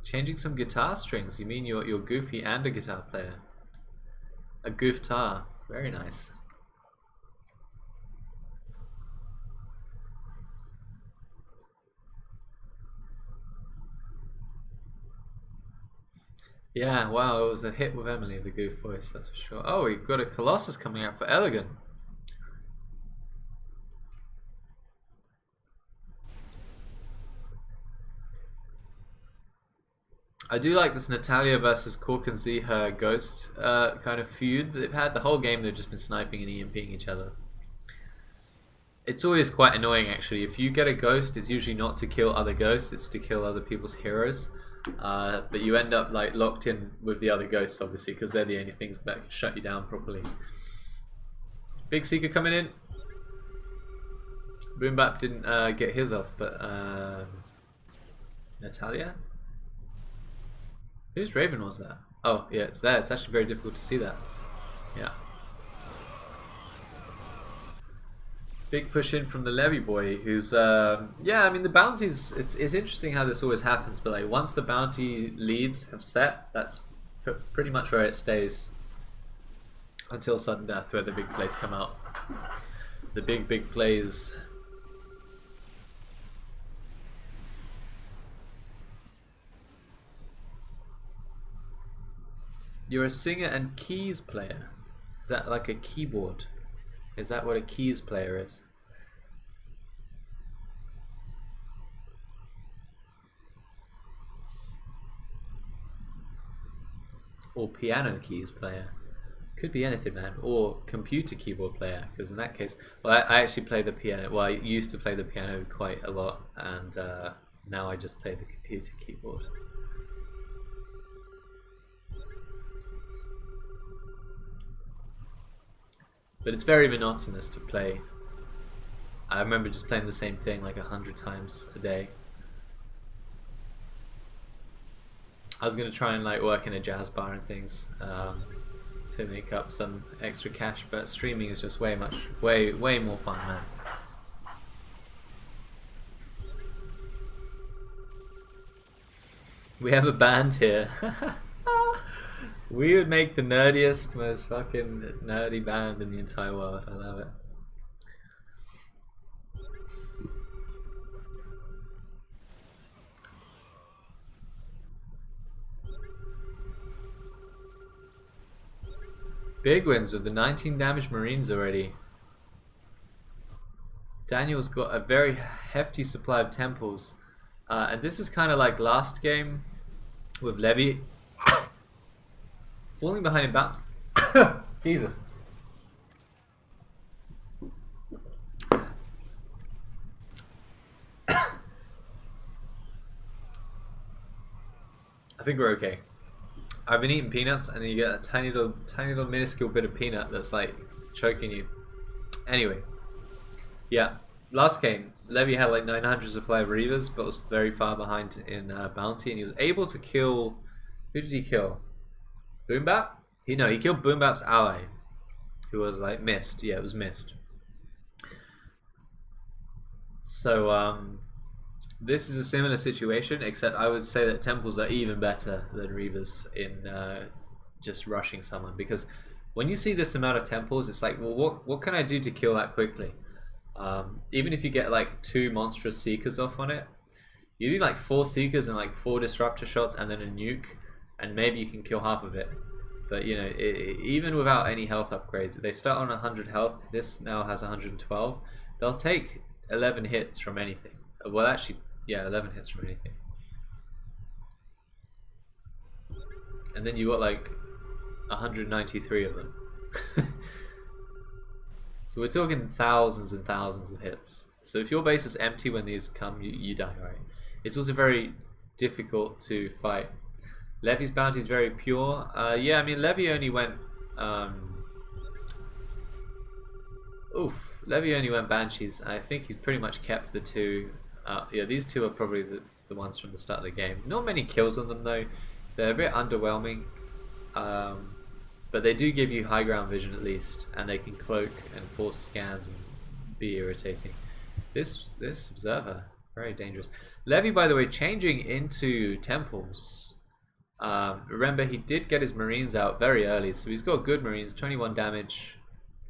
Speaker 1: Changing some guitar strings. You mean you're Goofy and a guitar player? A goof-tar. Very nice. Yeah, wow, it was a hit with Emily, the goof voice, that's for sure. Oh, we've got a Colossus coming out for Elegant. I do like this Natalia versus Cork and Ziha Ghost kind of feud that they've had. The whole game they've just been sniping and EMPing each other. It's always quite annoying actually. If you get a ghost, it's usually not to kill other ghosts, it's to kill other people's heroes. But you end up like locked in with the other ghosts obviously because they're the only things that can shut you down properly. Big Seeker coming in. Boom Bap didn't get his off, but Natalia? Whose Raven was that? Oh yeah, it's there. It's actually very difficult to see that. Yeah. Big push in from the Levy boy, who's yeah. I mean the bounties. It's interesting how this always happens, but like once the bounty leads have set, that's pretty much where it stays until sudden death, where the big plays come out. The big plays. You're a singer and keys player. Is that like a keyboard? Is that what a keys player is? Or piano keys player? Could be anything, man. Or computer keyboard player, because in that case, well, I actually play the piano. Well, I used to play the piano quite a lot, and now I just play the computer keyboard. But it's very monotonous to play. I remember just playing the same thing like 100 times a day. I was gonna try and like work in a jazz bar and things to make up some extra cash, but streaming is just way more fun, man. We have a band here. We would make the nerdiest, most fucking nerdy band in the entire world. I love it. Big wins with the 19 damage Marines already. Daniel's got a very hefty supply of temples. And this is kind of like last game with Levy falling behind in bounty. Jesus. I think we're okay. I've been eating peanuts, and then you get a tiny little minuscule bit of peanut that's like choking you. Anyway, yeah, last game Levy had like 900 supply of Reavers, but was very far behind in bounty, and he was able to kill. Who did he kill? Boom Bap? He killed Boom Bap's ally, who was like missed. Yeah, it was missed. So this is a similar situation, except I would say that temples are even better than Reavers in just rushing someone, because when you see this amount of temples, it's like, well, what can I do to kill that quickly? Even if you get like 2 monstrous seekers off on it, you do like 4 seekers and like 4 disruptor shots and then a nuke, and maybe you can kill half of it. But you know, even without any health upgrades, they start on 100 health. This now has 112. They'll take 11 hits from anything. Well, actually, yeah, 11 hits from anything. And then you got like 193 of them. So we're talking thousands and thousands of hits. So if your base is empty when these come, you die, right? It's also very difficult to fight. Levy's bounty is very pure. Yeah, I mean, Levy only went... Levy only went Banshees. I think he's pretty much kept the 2. Yeah, these 2 are probably the ones from the start of the game. Not many kills on them though. They're a bit underwhelming. But they do give you high ground vision at least, and they can cloak and force scans and be irritating. This observer, very dangerous. Levy, by the way, changing into temples. Remember, he did get his Marines out very early, so he's got good Marines, 21 damage.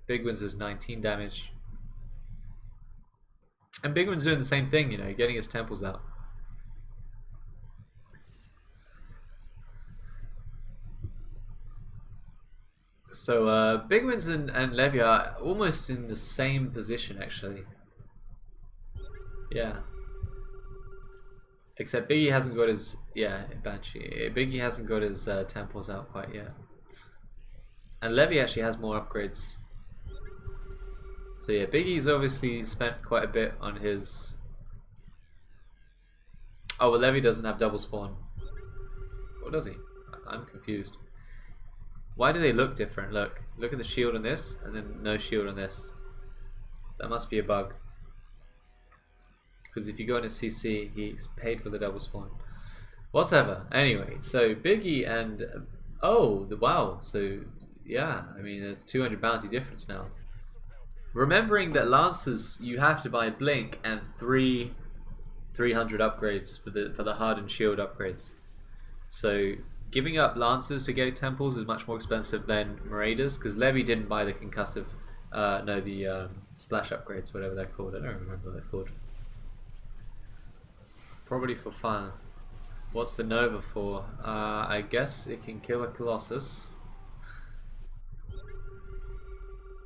Speaker 1: Big One's is 19 damage. And Big One's doing the same thing, you know, getting his temples out. So Big Wins and Levy are almost in the same position, actually. Yeah. Except Biggie hasn't got his Banshee. Biggie hasn't got his temples out quite yet. And Levy actually has more upgrades. So yeah, Biggie's obviously spent quite a bit on his. Oh, well, Levy doesn't have double spawn. Or does he? I'm confused. Why do they look different? Look at the shield on this, and then no shield on this. That must be a bug. Because if you go into CC, he's paid for the double spawn. Whatever. Anyway, so Biggie and wow. So yeah, I mean, there's 200 bounty difference now. Remembering that Lancers, you have to buy Blink and 300 upgrades for the hardened shield upgrades. So giving up Lancers to go temples is much more expensive than Marauders, because Levy didn't buy the concussive, the splash upgrades, whatever they're called. I don't remember what they're called. Probably for fun. What's the Nova for? I guess it can kill a Colossus.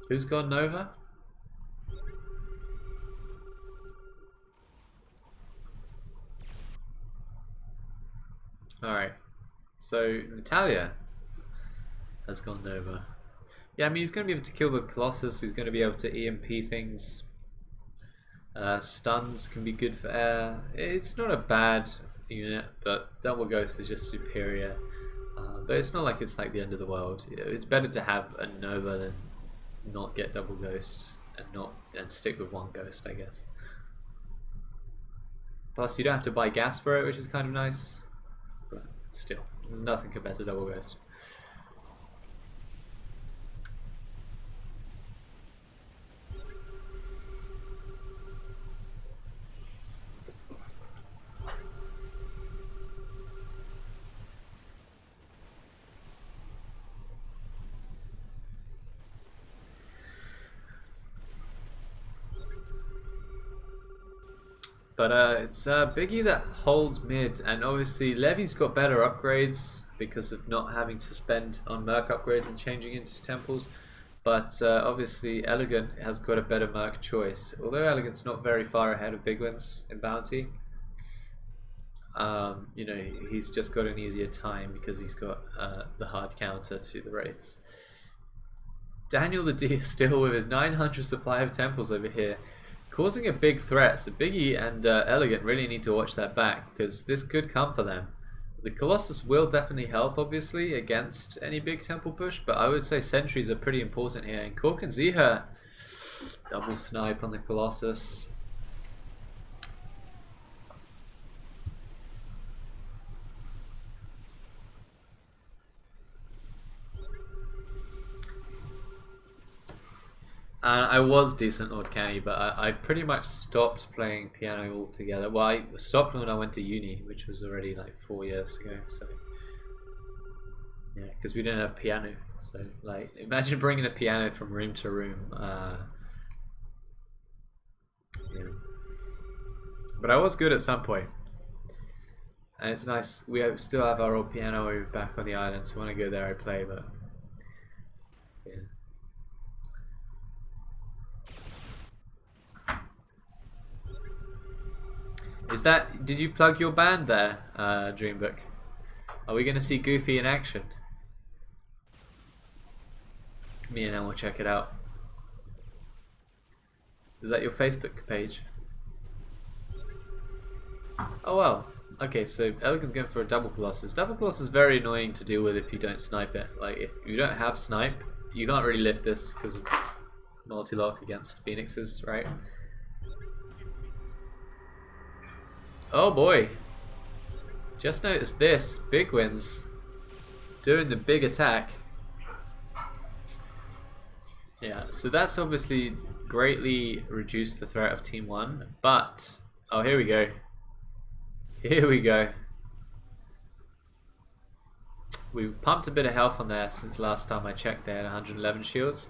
Speaker 1: Who's got Nova? Alright. So Natalia has gone Nova. Yeah, I mean, he's going to be able to kill the Colossus. He's going to be able to EMP things. Stuns can be good for air. It's not a bad unit, but Double Ghost is just superior. But it's not like it's like the end of the world. It's better to have a Nova than not get Double Ghost and stick with 1 Ghost, I guess. Plus, you don't have to buy gas for it, which is kind of nice. But still, there's nothing compared to Double Ghost. But it's Biggie that holds mid, and obviously Levy's got better upgrades because of not having to spend on Merc upgrades and changing into temples. But obviously Elegant has got a better Merc choice. Although Elegant's not very far ahead of Big Wins in bounty, you know, he's just got an easier time because he's got the hard counter to the Wraiths. Daniel the D still with his 900 supply of temples over here, causing a big threat. So Biggie and Elegant really need to watch that back because this could come for them. The Colossus will definitely help, obviously, against any big temple push, but I would say sentries are pretty important here. And Kork and Ziha, double snipe on the Colossus. And I was decent Lord Canny, but I pretty much stopped playing piano altogether. Well, I stopped when I went to uni, which was already like 4 years ago. So yeah, because we didn't have piano. So like, imagine bringing a piano from room to room. Yeah. But I was good at some point, and it's nice. We still have our old piano back on the island, so when I go there, I play. But yeah. Did you plug your band there, Dreambook? Are we going to see Goofy in action? Me and Em will check it out. Is that your Facebook page? Oh well. Okay, so Elegant's going for a double Colossus. Double Colossus is very annoying to deal with if you don't snipe it. Like, if you don't have snipe, you can't really lift this because of multi-lock against Phoenixes, right? Oh boy. Just noticed this. Big Wins doing the big attack. Yeah, so that's obviously greatly reduced the threat of Team 1, but oh, here we go. Here we go. We pumped a bit of health on there since last time I checked. They had 111 shields.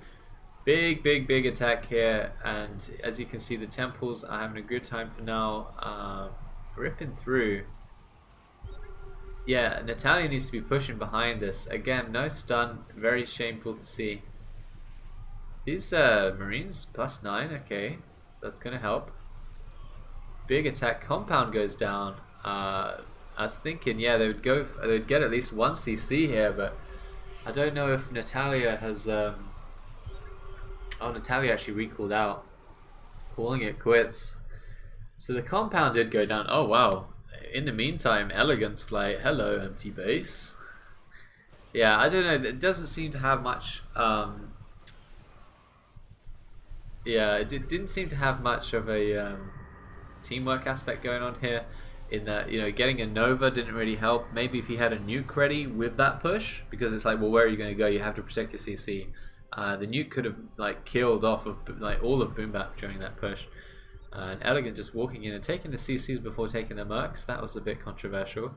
Speaker 1: Big attack here, and as you can see, the temples are having a good time for now. Ripping through. Yeah, Natalia needs to be pushing behind this. Again, no stun, very shameful to see. These Marines +9, okay, that's gonna help. Big attack, compound goes down. I was thinking, yeah, they'd get at least 1 CC here, but I don't know if Natalia has. Oh, Natalia actually recalled out, calling it quits. So the compound did go down. Oh wow. In the meantime, Elegant's like, hello, empty base. Yeah, I don't know. It doesn't seem to have much. Yeah, it didn't seem to have much of a teamwork aspect going on here. In that, you know, getting a Nova didn't really help. Maybe if he had a nuke ready with that push, because it's like, well, where are you going to go? You have to protect your CC. The nuke could have like killed off of like all of Boom Bap during that push. And Elegant just walking in and taking the CCs before taking the Mercs, that was a bit controversial.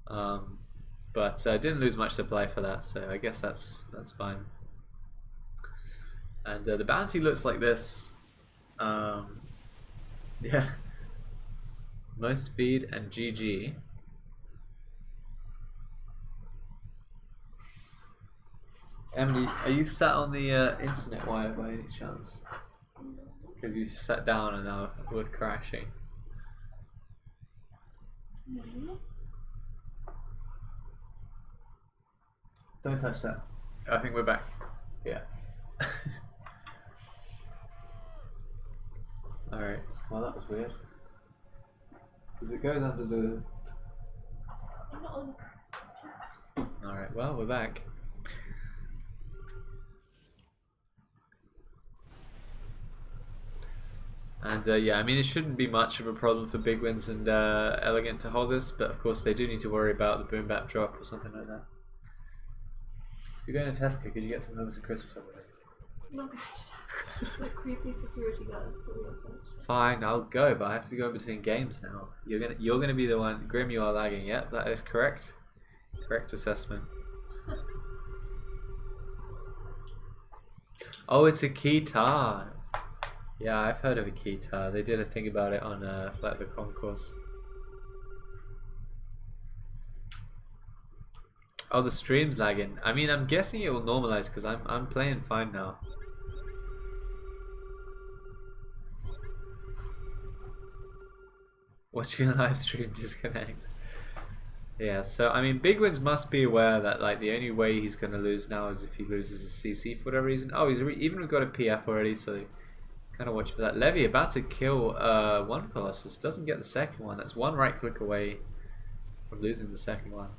Speaker 1: But didn't lose much supply for that, so I guess that's fine. And the bounty looks like this. Yeah. Most feed and GG. Emily, are you sat on the internet wire by any chance? Because you sat down and now we're crashing. Don't touch that. I think we're back. Yeah. Alright, well that was weird. Because it goes under the... Alright, well we're back. And yeah, I mean, it shouldn't be much of a problem for Big Wins and Elegant to hold this, but of course they do need to worry about the Boom Bap drop or something like that. If you're going to Tesco, could you get some hummus and crisps over there?
Speaker 2: No, gosh, like creepy security guards.
Speaker 1: Fine, I'll go, but I have to go in between games now. You're gonna be the one. Grim, you are lagging. Yep, that is correct. Correct assessment. Oh, it's a keytar. Yeah, I've heard of Akita. They did a thing about it on Flight of the Concourse. Oh, the stream's lagging. I mean, I'm guessing it will normalize because I'm playing fine now. Watching a live stream disconnect. Yeah, so I mean, Big Wins must be aware that like the only way he's gonna lose now is if he loses a CC for whatever reason. Oh, he's even got a PF already, so he's kind of watching for that. Levy about to kill one Colossus, doesn't get the second one. That's one right click away from losing the second one.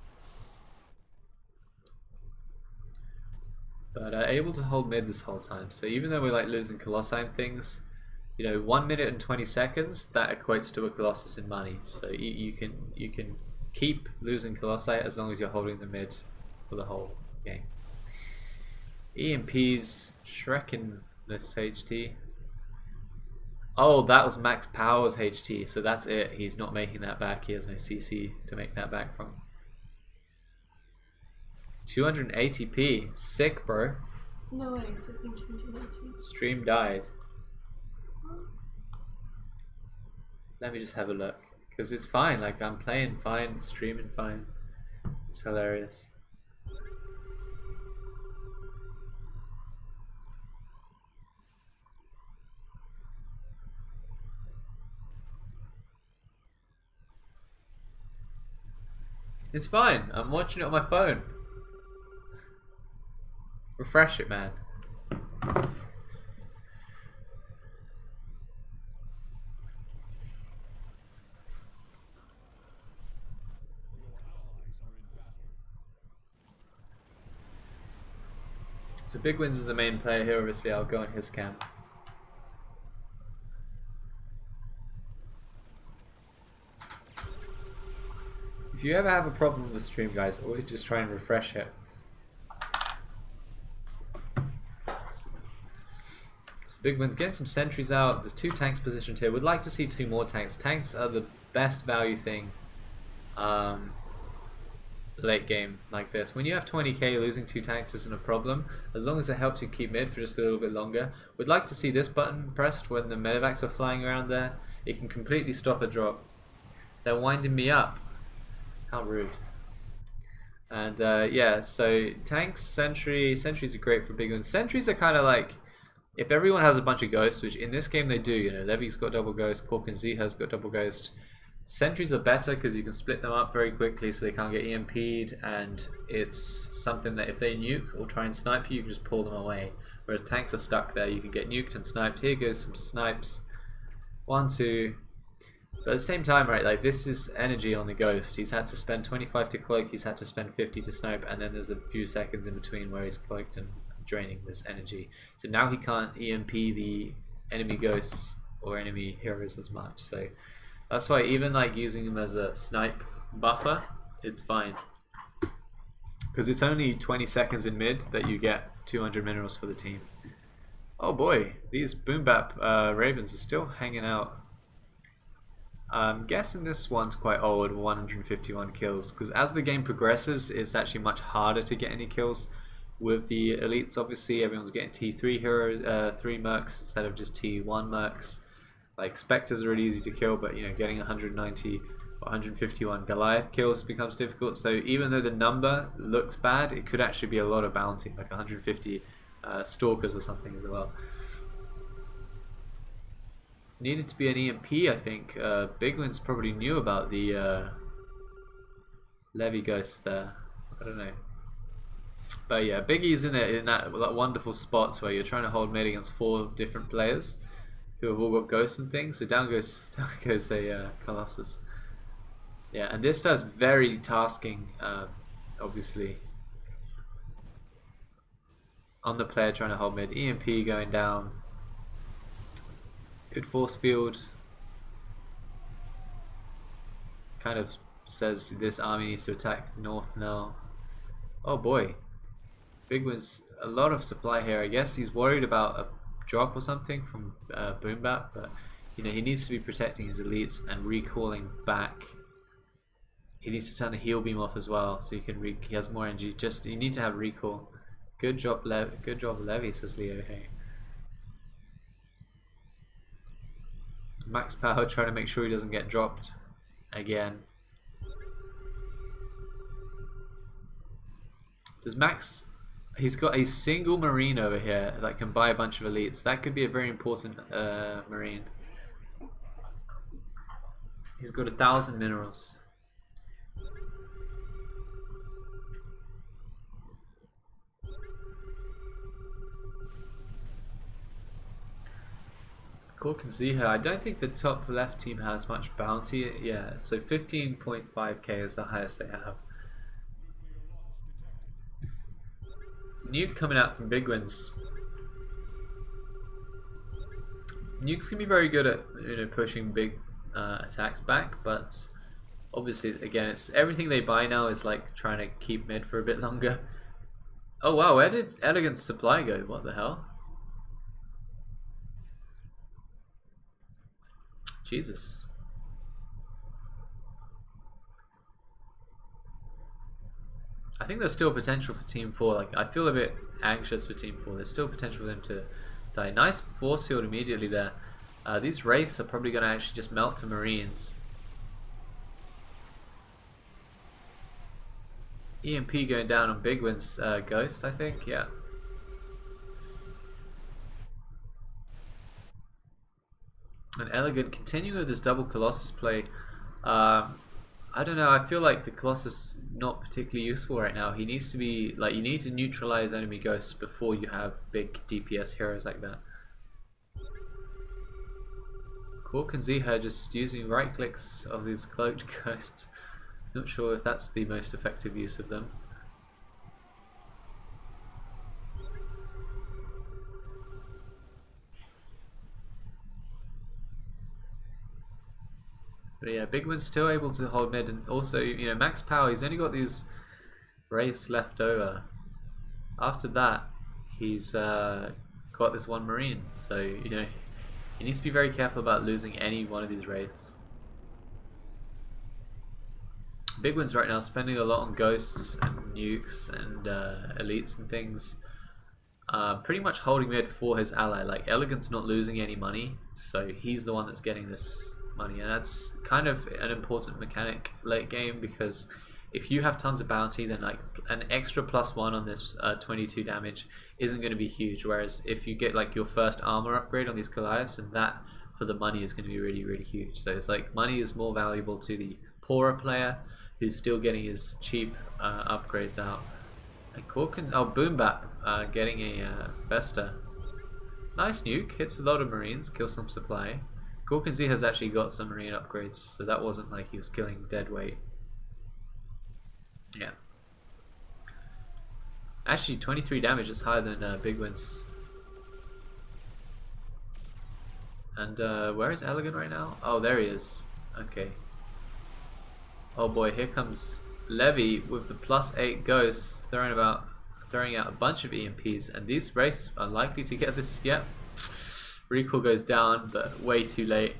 Speaker 1: But able to hold mid this whole time. So even though we're like losing Colossi and things, you know, 1 minute and 20 seconds that equates to a Colossus in money. So you can keep losing Colossi as long as you're holding the mid for the whole game. EMP's Shrekin this HT. Oh, that was Max Power's HT, so that's it. He's not making that back. He has no CC to make that back from. 280p. Sick, bro.
Speaker 2: No way, it's like 280.
Speaker 1: Stream died. Let me just have a look. Because it's fine, like I'm playing fine, streaming fine. It's hilarious. It's fine, I'm watching it on my phone. Refresh it, man. So Big Wins is the main player here, obviously I'll go on his camp. If you ever have a problem with the stream, guys, always just try and refresh it. So Big Win's getting some sentries out. There's 2 tanks positioned here. Would like to see 2 more tanks. Tanks are the best value thing late game like this. When you have 20k, losing 2 tanks isn't a problem, as long as it helps you keep mid for just a little bit longer. We'd like to see this button pressed when the medevacs are flying around there. It can completely stop a drop. They're winding me up. How rude. And yeah, so tanks, sentries are great for big ones. Sentries are kind of like, if everyone has a bunch of ghosts, which in this game they do, you know, Levy's got double ghost, Cork and Z has got double ghost. Sentries are better because you can split them up very quickly so they can't get EMP'd, and it's something that if they nuke or try and snipe you, you can just pull them away. Whereas tanks are stuck there, you can get nuked and sniped. Here goes some snipes. 1, 2. But at the same time, right, like this is energy on the ghost. He's had to spend 25 to cloak, he's had to spend 50 to snipe, and then there's a few seconds in between where he's cloaked and draining this energy. So now he can't EMP the enemy ghosts or enemy heroes as much. So that's why even like using him as a snipe buffer, it's fine. Because it's only 20 seconds in mid that you get 200 minerals for the team. Oh boy, these Boom Bap Ravens are still hanging out. I'm guessing this one's quite old, 151 kills, because as the game progresses, it's actually much harder to get any kills. With the elites, obviously, everyone's getting T3 hero, 3 mercs instead of just T1 mercs. Like, Spectres are really easy to kill, but, you know, getting 190 or 151 Goliath kills becomes difficult. So even though the number looks bad, it could actually be a lot of bounty, like 150 Stalkers or something as well. Needed to be an EMP, I think. Big One's probably knew about the Levy ghosts there. I don't know. But yeah, Biggie's in that wonderful spot where you're trying to hold mid against 4 different players who have all got ghosts and things. So down goes the Colossus. Yeah, and this does very tasking, obviously, on the player trying to hold mid. EMP going down. Good force field. Kind of says this army needs to attack north now. Oh boy. Big was a lot of supply here. I guess he's worried about a drop or something from Boom Bap, but you know, he needs to be protecting his elites and recalling back. He needs to turn the heal beam off as well, so he has more energy. Just you need to have recall. Good job, Levy, says Leo. Hey. Max power, trying to make sure he doesn't get dropped again. Does Max... He's got a single marine over here that can buy a bunch of elites. That could be a very important marine. He's got 1,000 minerals. Core can see her. I don't think the top left team has much bounty. Yeah, so 15.5k is the highest they have. Nuke coming out from big wins. Nukes can be very good at pushing big attacks back, but obviously again it's everything they buy now is like trying to keep mid for a bit longer. Oh wow, where did Elegant's supply go? What the hell? Jesus. I think there's still potential for Team 4. Like, I feel a bit anxious for Team 4. There's still potential for them to die. Nice force field immediately there. These Wraiths are probably going to actually just melt to Marines. EMP going down on Big Win's Ghost, I think. Yeah. And Elegant continuing with this double Colossus play. I don't know, I feel like the Colossus not particularly useful right now. He needs to be, like, you need to neutralize enemy ghosts before you have big DPS heroes like that. Core can see her just using right clicks of these cloaked ghosts. Not sure if that's the most effective use of them. But yeah, Big Win's still able to hold mid, and also, max power, he's only got these Wraiths left over. After that, he's got this one Marine, so, he needs to be very careful about losing any one of these Wraiths. Big Win's right now spending a lot on Ghosts and Nukes and Elites and things. Pretty much holding mid for his ally. Like, Elegant's not losing any money, so he's the one that's getting this money, and that's kind of an important mechanic late game, because if you have tons of bounty, then like an extra +1 on this 22 damage isn't going to be huge, whereas if you get like your first armor upgrade on these Goliaths, and that for the money is going to be really, really huge. So it's like money is more valuable to the poorer player who's still getting his cheap upgrades out. And Corkin, Boom Bap getting a Vesta. Nice nuke, hits a lot of Marines, kills some supply. Corkin Z has actually got some Marine upgrades, so that wasn't like he was killing dead weight. Yeah. Actually, 23 damage is higher than Big Win's. And where is Elegant right now? Oh, there he is. Okay. Oh boy, here comes Levy with the +8 ghosts, throwing out a bunch of EMPs, and these Wraiths are likely to get this. Yep. Recall goes down, but way too late.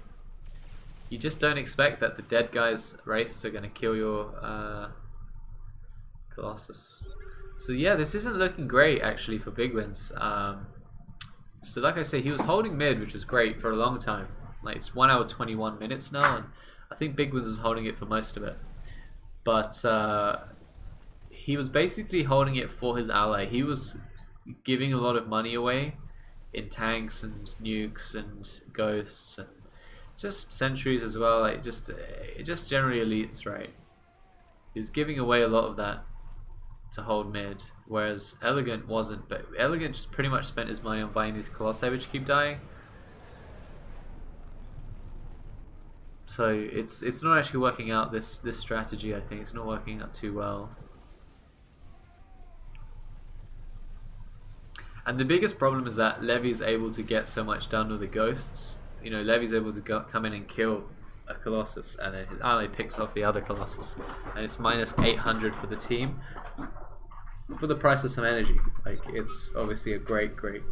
Speaker 1: You just don't expect that the dead guy's Wraiths are going to kill your Colossus. So yeah, this isn't looking great actually for Big Wins. So like I say, he was holding mid, which was great for a long time. Like, it's 1 hour 21 minutes now, and I think Big Wins was holding it for most of it. But he was basically holding it for his ally. He was giving a lot of money away in tanks and nukes and ghosts and just sentries as well, like just generally elites, right? He was giving away a lot of that to hold mid, whereas Elegant wasn't. But Elegant just pretty much spent his money on buying these Colossi which keep dying. So it's not actually working out, this strategy. I think it's not working out too well. And the biggest problem is that Levy's able to get so much done with the ghosts. Levy's able to come in and kill a Colossus, and then his ally picks off the other Colossus, and it's -800 for the team for the price of some energy. Like, it's obviously a great trade.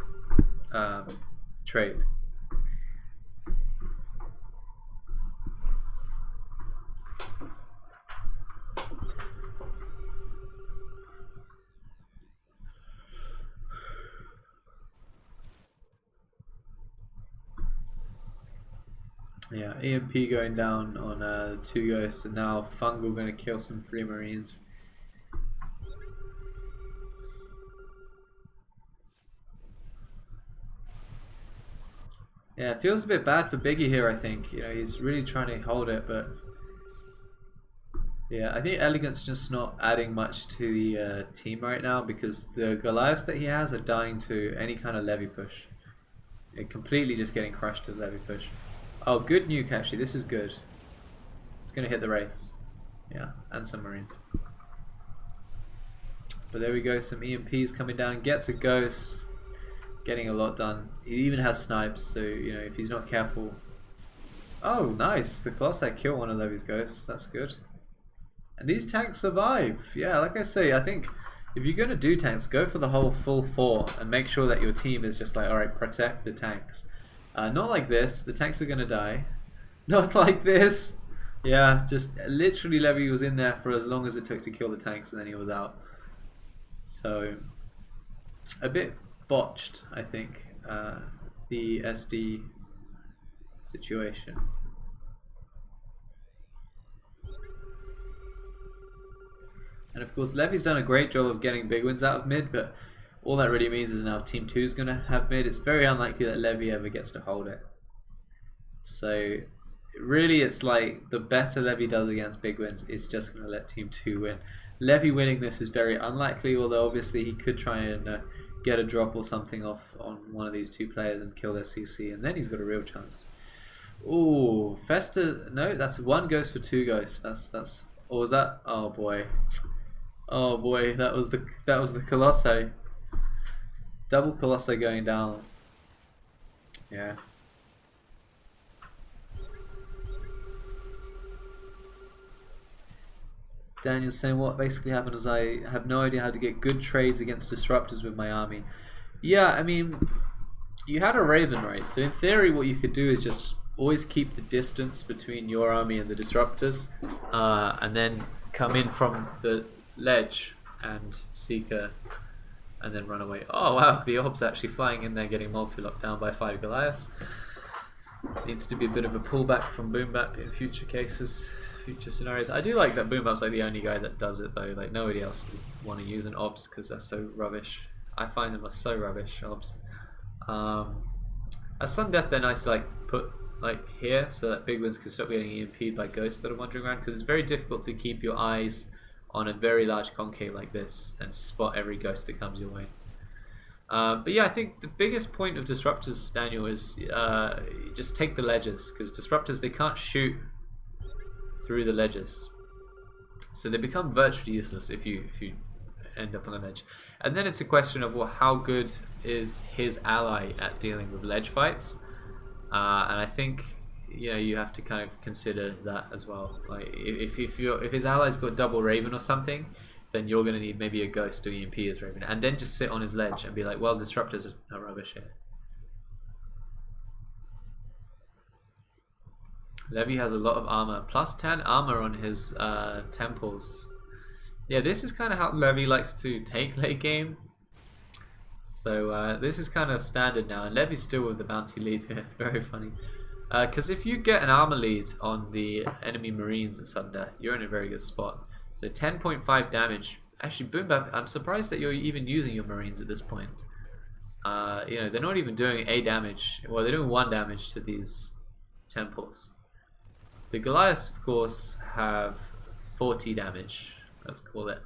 Speaker 1: Yeah, EMP going down on 2 ghosts, and now Fungal going to kill some free marines. Yeah, it feels a bit bad for Biggie here, I think. You know, he's really trying to hold it, but yeah, I think Elegant's just not adding much to the team right now because the Goliaths that he has are dying to any kind of levy push. They're completely just getting crushed to the levy push. Oh, good nuke actually. This is good. It's going to hit the Wraiths. Yeah, and some Marines. But there we go, some EMPs coming down. Gets a Ghost. Getting a lot done. He even has snipes, so you know if he's not careful. Oh, nice! The Colossi kill one of Levy's ghosts. That's good. And these tanks survive. Yeah, like I say, I think if you're gonna do tanks, go for the whole full 4 and make sure that your team is just like, all right, protect the tanks. Not like this. The tanks are gonna die. Not like this. Yeah, just literally Levy was in there for as long as it took to kill the tanks, and then he was out. So a bit botched, I think, the SD situation. And of course Levy's done a great job of getting big wins out of mid, but all that really means is now Team 2 is going to have mid. It's very unlikely that Levy ever gets to hold it. So really it's like the better Levy does against big wins, it's just going to let Team 2 win. Levy winning this is very unlikely, although obviously he could try and get a drop or something off on one of these 2 players and kill their CC, and then he's got a real chance. Ooh, Festa, no, that's 1 ghost for 2 ghosts. That's or was that? Oh boy. Oh boy, that was the Colossi. Double Colossi going down. Yeah. Daniel's saying what basically happened was I have no idea how to get good trades against disruptors with my army. Yeah, I mean, you had a Raven, right? So in theory what you could do is just always keep the distance between your army and the disruptors, and then come in from the ledge and Seeker and then run away. Oh wow, the Orb's actually flying in there getting multi-locked down by 5 Goliaths. Needs to be a bit of a pullback from Boom Bap in future cases. Future scenarios. I do like that Boom Bap's like the only guy that does it though. Like nobody else would want to use an Obs because they're so rubbish. I find them so rubbish, Obs. At Sun Death they're nice to like put like here so that big ones can stop getting EMP'd by ghosts that are wandering around, because it's very difficult to keep your eyes on a very large concave like this and spot every ghost that comes your way. But yeah, I think the biggest point of disruptors, Daniel, is just take the ledges, because disruptors, they can't shoot through the ledges, so they become virtually useless if you end up on a ledge. And then it's a question of, well, how good is his ally at dealing with ledge fights? And I think you have to kind of consider that as well. Like if his ally's got double Raven or something, then you're going to need maybe a ghost to EMP his Raven, and then just sit on his ledge and be like, well, disruptors are rubbish here. Levy has a lot of armor, plus 10 armor on his temples. Yeah, this is kind of how Levy likes to take late game. So this is kind of standard now, and Levy's still with the bounty lead here. Very funny. Because if you get an armor lead on the enemy marines at sudden death, you're in a very good spot. So 10.5 damage. Actually, Boom Bap, I'm surprised that you're even using your marines at this point. They're not even doing a damage. Well, they're doing 1 damage to these temples. The Goliaths, of course, have 40 damage, let's call it.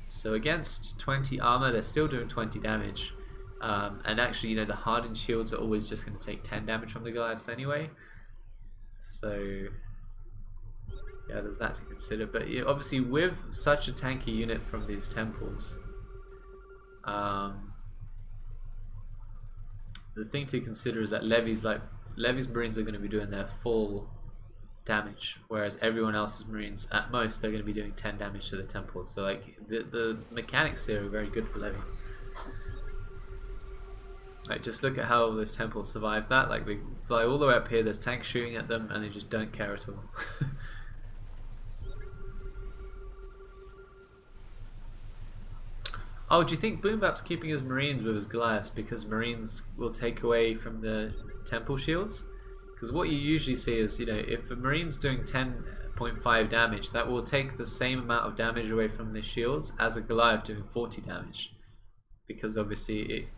Speaker 1: So against 20 armor, they're still doing 20 damage. And actually, the hardened shields are always just going to take 10 damage from the Goliaths anyway. So, yeah, there's that to consider. But obviously, with such a tanky unit from these temples, the thing to consider is that Levy's marines are going to be doing their full damage, whereas everyone else's marines, at most, they're going to be doing 10 damage to the temples. So like the mechanics here are very good for Levy. Like just look at how those temples survive that. Like they fly all the way up here, there's tanks shooting at them, and they just don't care at all. Oh, do you think Boom Bap's keeping his marines with his Goliaths because marines will take away from the temple shields? Because what you usually see is, you know, if a Marine's doing 10.5 damage, that will take the same amount of damage away from the shields as a Goliath doing 40 damage. Because obviously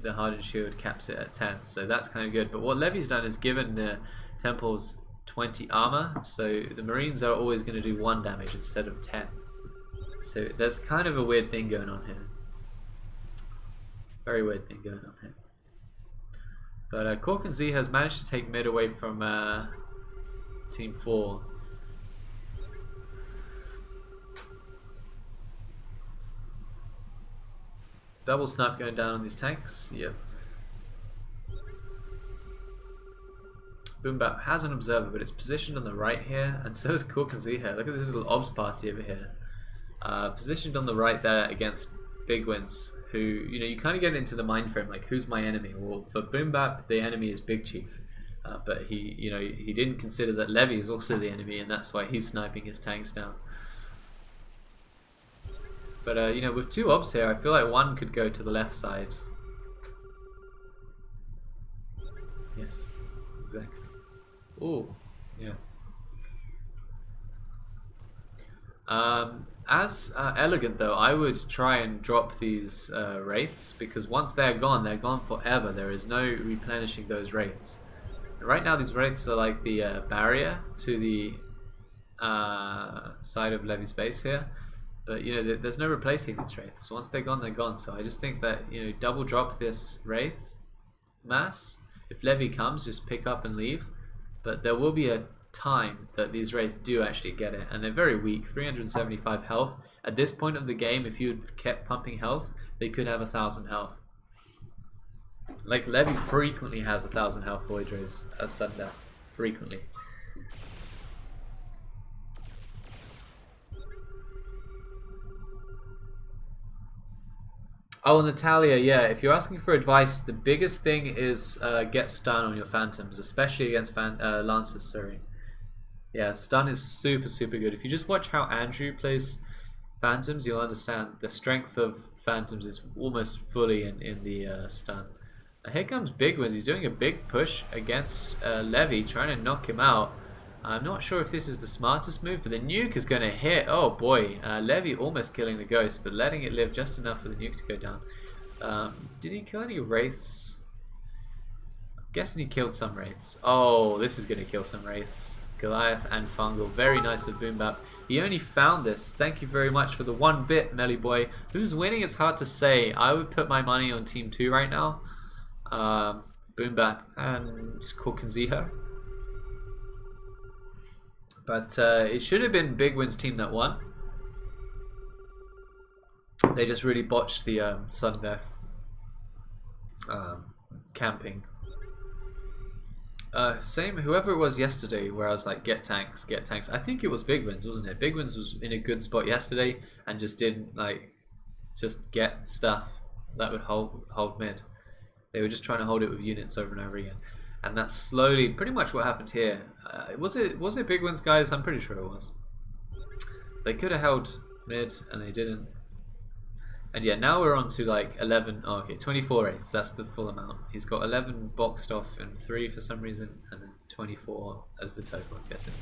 Speaker 1: the hardened shield caps it at 10, so that's kind of good. But what Levy's done is given the Temples 20 armor, so the Marines are always going to do 1 damage instead of 10. So there's kind of a weird thing going on here. Very weird thing going on here. But Cork and Z has managed to take mid away from Team 4. Double snap going down on these tanks. Yep. Boom Bap has an observer, but it's positioned on the right here, and so is Cork and Z here. Look at this little obs party over here. Positioned on the right there against Big Wins, who, you know, you kind of get into the mind frame, like, who's my enemy? Well, for Boom Bap, the enemy is Big Chief. But he, you know, he didn't consider that Levy is also the enemy, and that's why he's sniping his tanks down. But, you know, with 2 obs here, I feel like one could go to the left side. Yes, exactly. Oh, yeah. As elegant though, I would try and drop these wraiths, because once they're gone forever. There is no replenishing those wraiths. Right now these wraiths are like the barrier to the side of Levy's base here, but you know, there's no replacing these wraiths. Once they're gone, they're gone. So I just think that, you know, double drop this wraith mass. If Levy comes, just pick up and leave. But there will be a time that these wraiths do actually get it, and they're very weak. 375 health at this point of the game. If you had kept pumping health, they could have 1,000 health. Like, Levy frequently has 1,000 health Void Rays as sudden death, frequently. Oh, Natalia, yeah, if you're asking for advice, the biggest thing is get stun on your Phantoms, especially against Lancers, sorry. Yeah, stun is super, super good. If you just watch how Andrew plays Phantoms, you'll understand the strength of Phantoms is almost fully in the stun. Here comes Big Wins. He's doing a big push against Levy, trying to knock him out. I'm not sure if this is the smartest move, but the nuke is going to hit. Oh boy, Levy almost killing the ghost, but letting it live just enough for the nuke to go down. Did he kill any wraiths? I'm guessing he killed some wraiths. Oh, this is going to kill some wraiths. Goliath and Fungal. Very nice of Boom Bap. He only found this. Thank you very much for the 1 bit, Melly Boy. Who's winning? It's hard to say. I would put my money on Team 2 right now. Boom Bap and Cork and Ziha. But it should have been Big Win's team that won. They just really botched the sudden death camping. Same, whoever it was yesterday where I was like, get tanks, get tanks. I think it was Big Wins, wasn't it? Big Wins was in a good spot yesterday and just didn't, like, just get stuff that would hold mid. They were just trying to hold it with units over and over again. And that's slowly pretty much what happened here. Was it Big Wins, guys? I'm pretty sure it was. They could have held mid and they didn't. And yeah, now we're on to like 11. Oh, okay, 24 wraiths. That's the full amount. He's got 11 boxed off and 3 for some reason, and then 24 as the total, I'm guessing.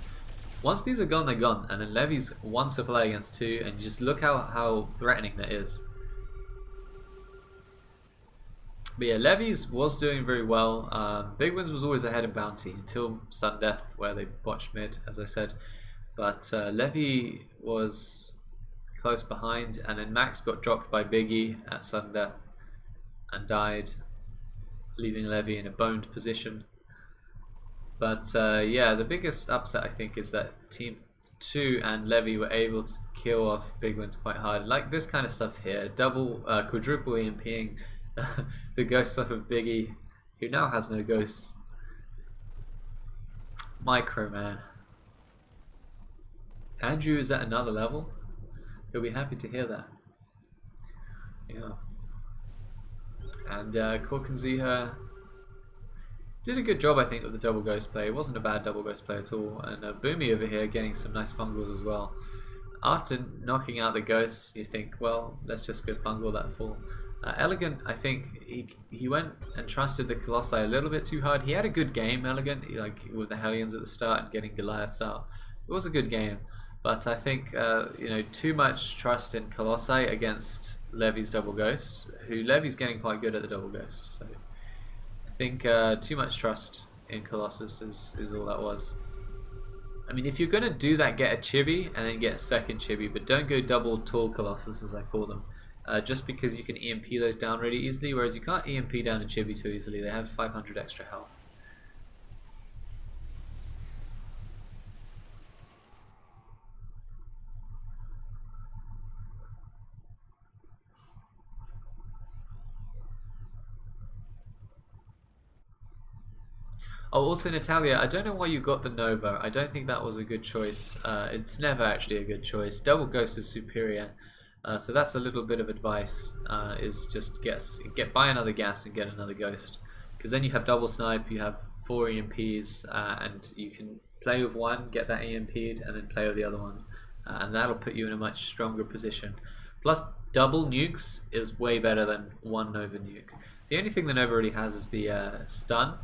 Speaker 1: Once these are gone, they're gone. And then Levy's 1 supply against 2, and just look how threatening that is. But yeah, Levy's was doing very well. Big Wins was always ahead in bounty until sudden death, where they botched mid, as I said. But Levy was close behind, and then Max got dropped by Biggie at sudden death and died, leaving Levy in a boned position. But yeah, the biggest upset I think is that Team 2 and Levy were able to kill off Big Wins quite hard. Like this kind of stuff here, quadruple EMPing the ghost off of Biggie, who now has no ghosts. Micro man. Andrew is at another level. He'll be happy to hear that. Yeah. And Cork and Ziha did a good job, I think, of the double ghost play. It wasn't a bad double ghost play at all. And Boomy over here getting some nice fungals as well. After knocking out the ghosts, you think, well, let's just go fungal that full. Elegant, I think he went and trusted the Colossi a little bit too hard. He had a good game, Elegant, like with the Hellions at the start and getting Goliaths out. It was a good game, but I think you know, too much trust in Colossi against Levy's Double Ghost, who Levy's getting quite good at the Double Ghost. So I think too much trust in Colossus is all that was. I mean, if you're gonna do that, get a chibi and then get a second chibi, but don't go double tall Colossus, as I call them. Just because you can EMP those down really easily, whereas you can't EMP down a chibi too easily. They have 500 extra health. Oh, also Natalia, I don't know why you got the Nova. I don't think that was a good choice. It's never actually a good choice. Double Ghost is superior. So that's a little bit of advice, is just buy another gas and get another Ghost. Because then you have double snipe, you have 4 EMPs, and you can play with one, get that EMP'd, and then play with the other one. And that'll put you in a much stronger position. Plus, double nukes is way better than one Nova nuke. The only thing the Nova really has is the stun.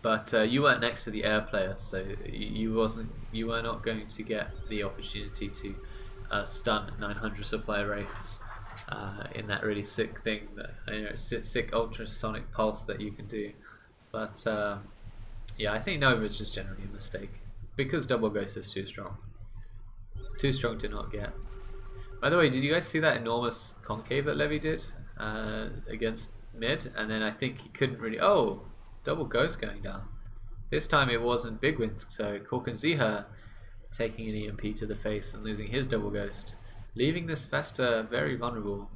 Speaker 1: But you weren't next to the air player, so you were not going to get the opportunity to stun 900 supply wraiths in that really sick thing, that, you know, sick ultrasonic pulse that you can do. But yeah, I think Nova is just generally a mistake because Double Ghost is too strong. It's too strong to not get. By the way, did you guys see that enormous concave that Levy did against mid? And then I think he couldn't really. Oh, Double Ghost going down. This time it wasn't Big Wins, so Korkenziha taking an EMP to the face and losing his Double Ghost, leaving this Vesta very vulnerable.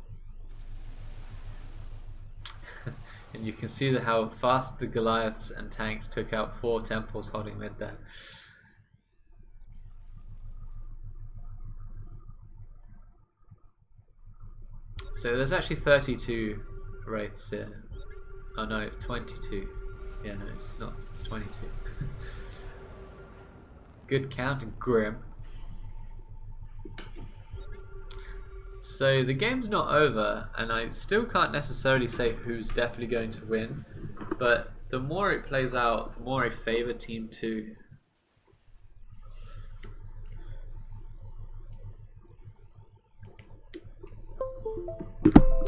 Speaker 1: And you can see how fast the Goliaths and tanks took out 4 temples holding mid there. So there's actually 32 wraiths here. Oh no, 22. Yeah, no, it's not. It's 22. Good count, Grim. So the game's not over, and I still can't necessarily say who's definitely going to win. But the more it plays out, the more I favour Team 2.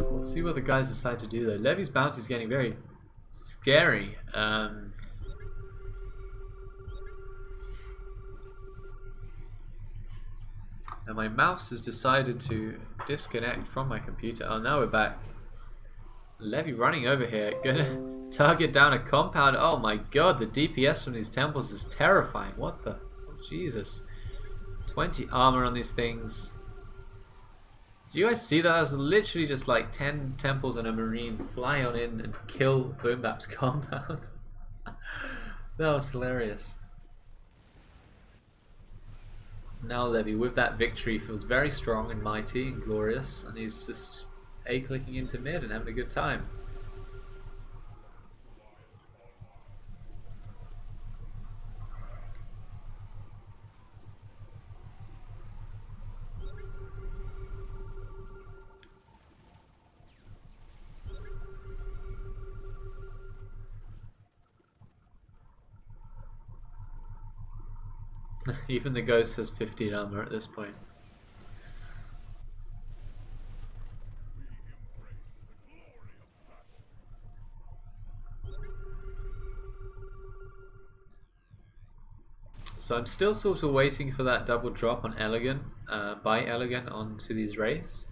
Speaker 1: We'll see what the guys decide to do though. Levy's bounty is getting very scary. And my mouse has decided to disconnect from my computer. Oh, now we're back. Levy running over here, gonna target down a compound. Oh my god, the DPS from these temples is terrifying. What the? Oh, Jesus. 20 armor on these things. Do you guys see that? That was literally just like 10 temples and a marine fly on in and kill Boombap's compound. That was hilarious. Now Levy, with that victory, feels very strong and mighty and glorious, and he's just A-clicking into mid and having a good time. Even the ghost has 15 armor at this point. So I'm still sort of waiting for that double drop on Elegant, by Elegant onto these wraiths.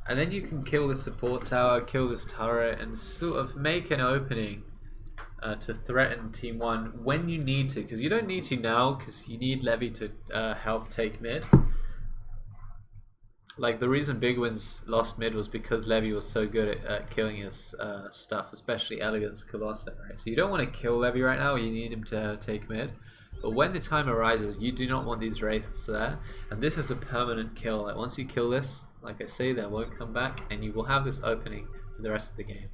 Speaker 1: And then you can kill the support tower, kill this turret, and sort of make an opening to threaten Team 1 when you need to, because you don't need to now, because you need Levy to help take mid. Like, the reason Big Wins lost mid was because Levy was so good at killing his stuff, especially Elegance Colossus, right? So you don't want to kill Levy right now, you need him to take mid. But when the time arises, you do not want these wraiths there, and this is a permanent kill. Like, once you kill this, like I say, they won't come back, and you will have this opening for the rest of the game.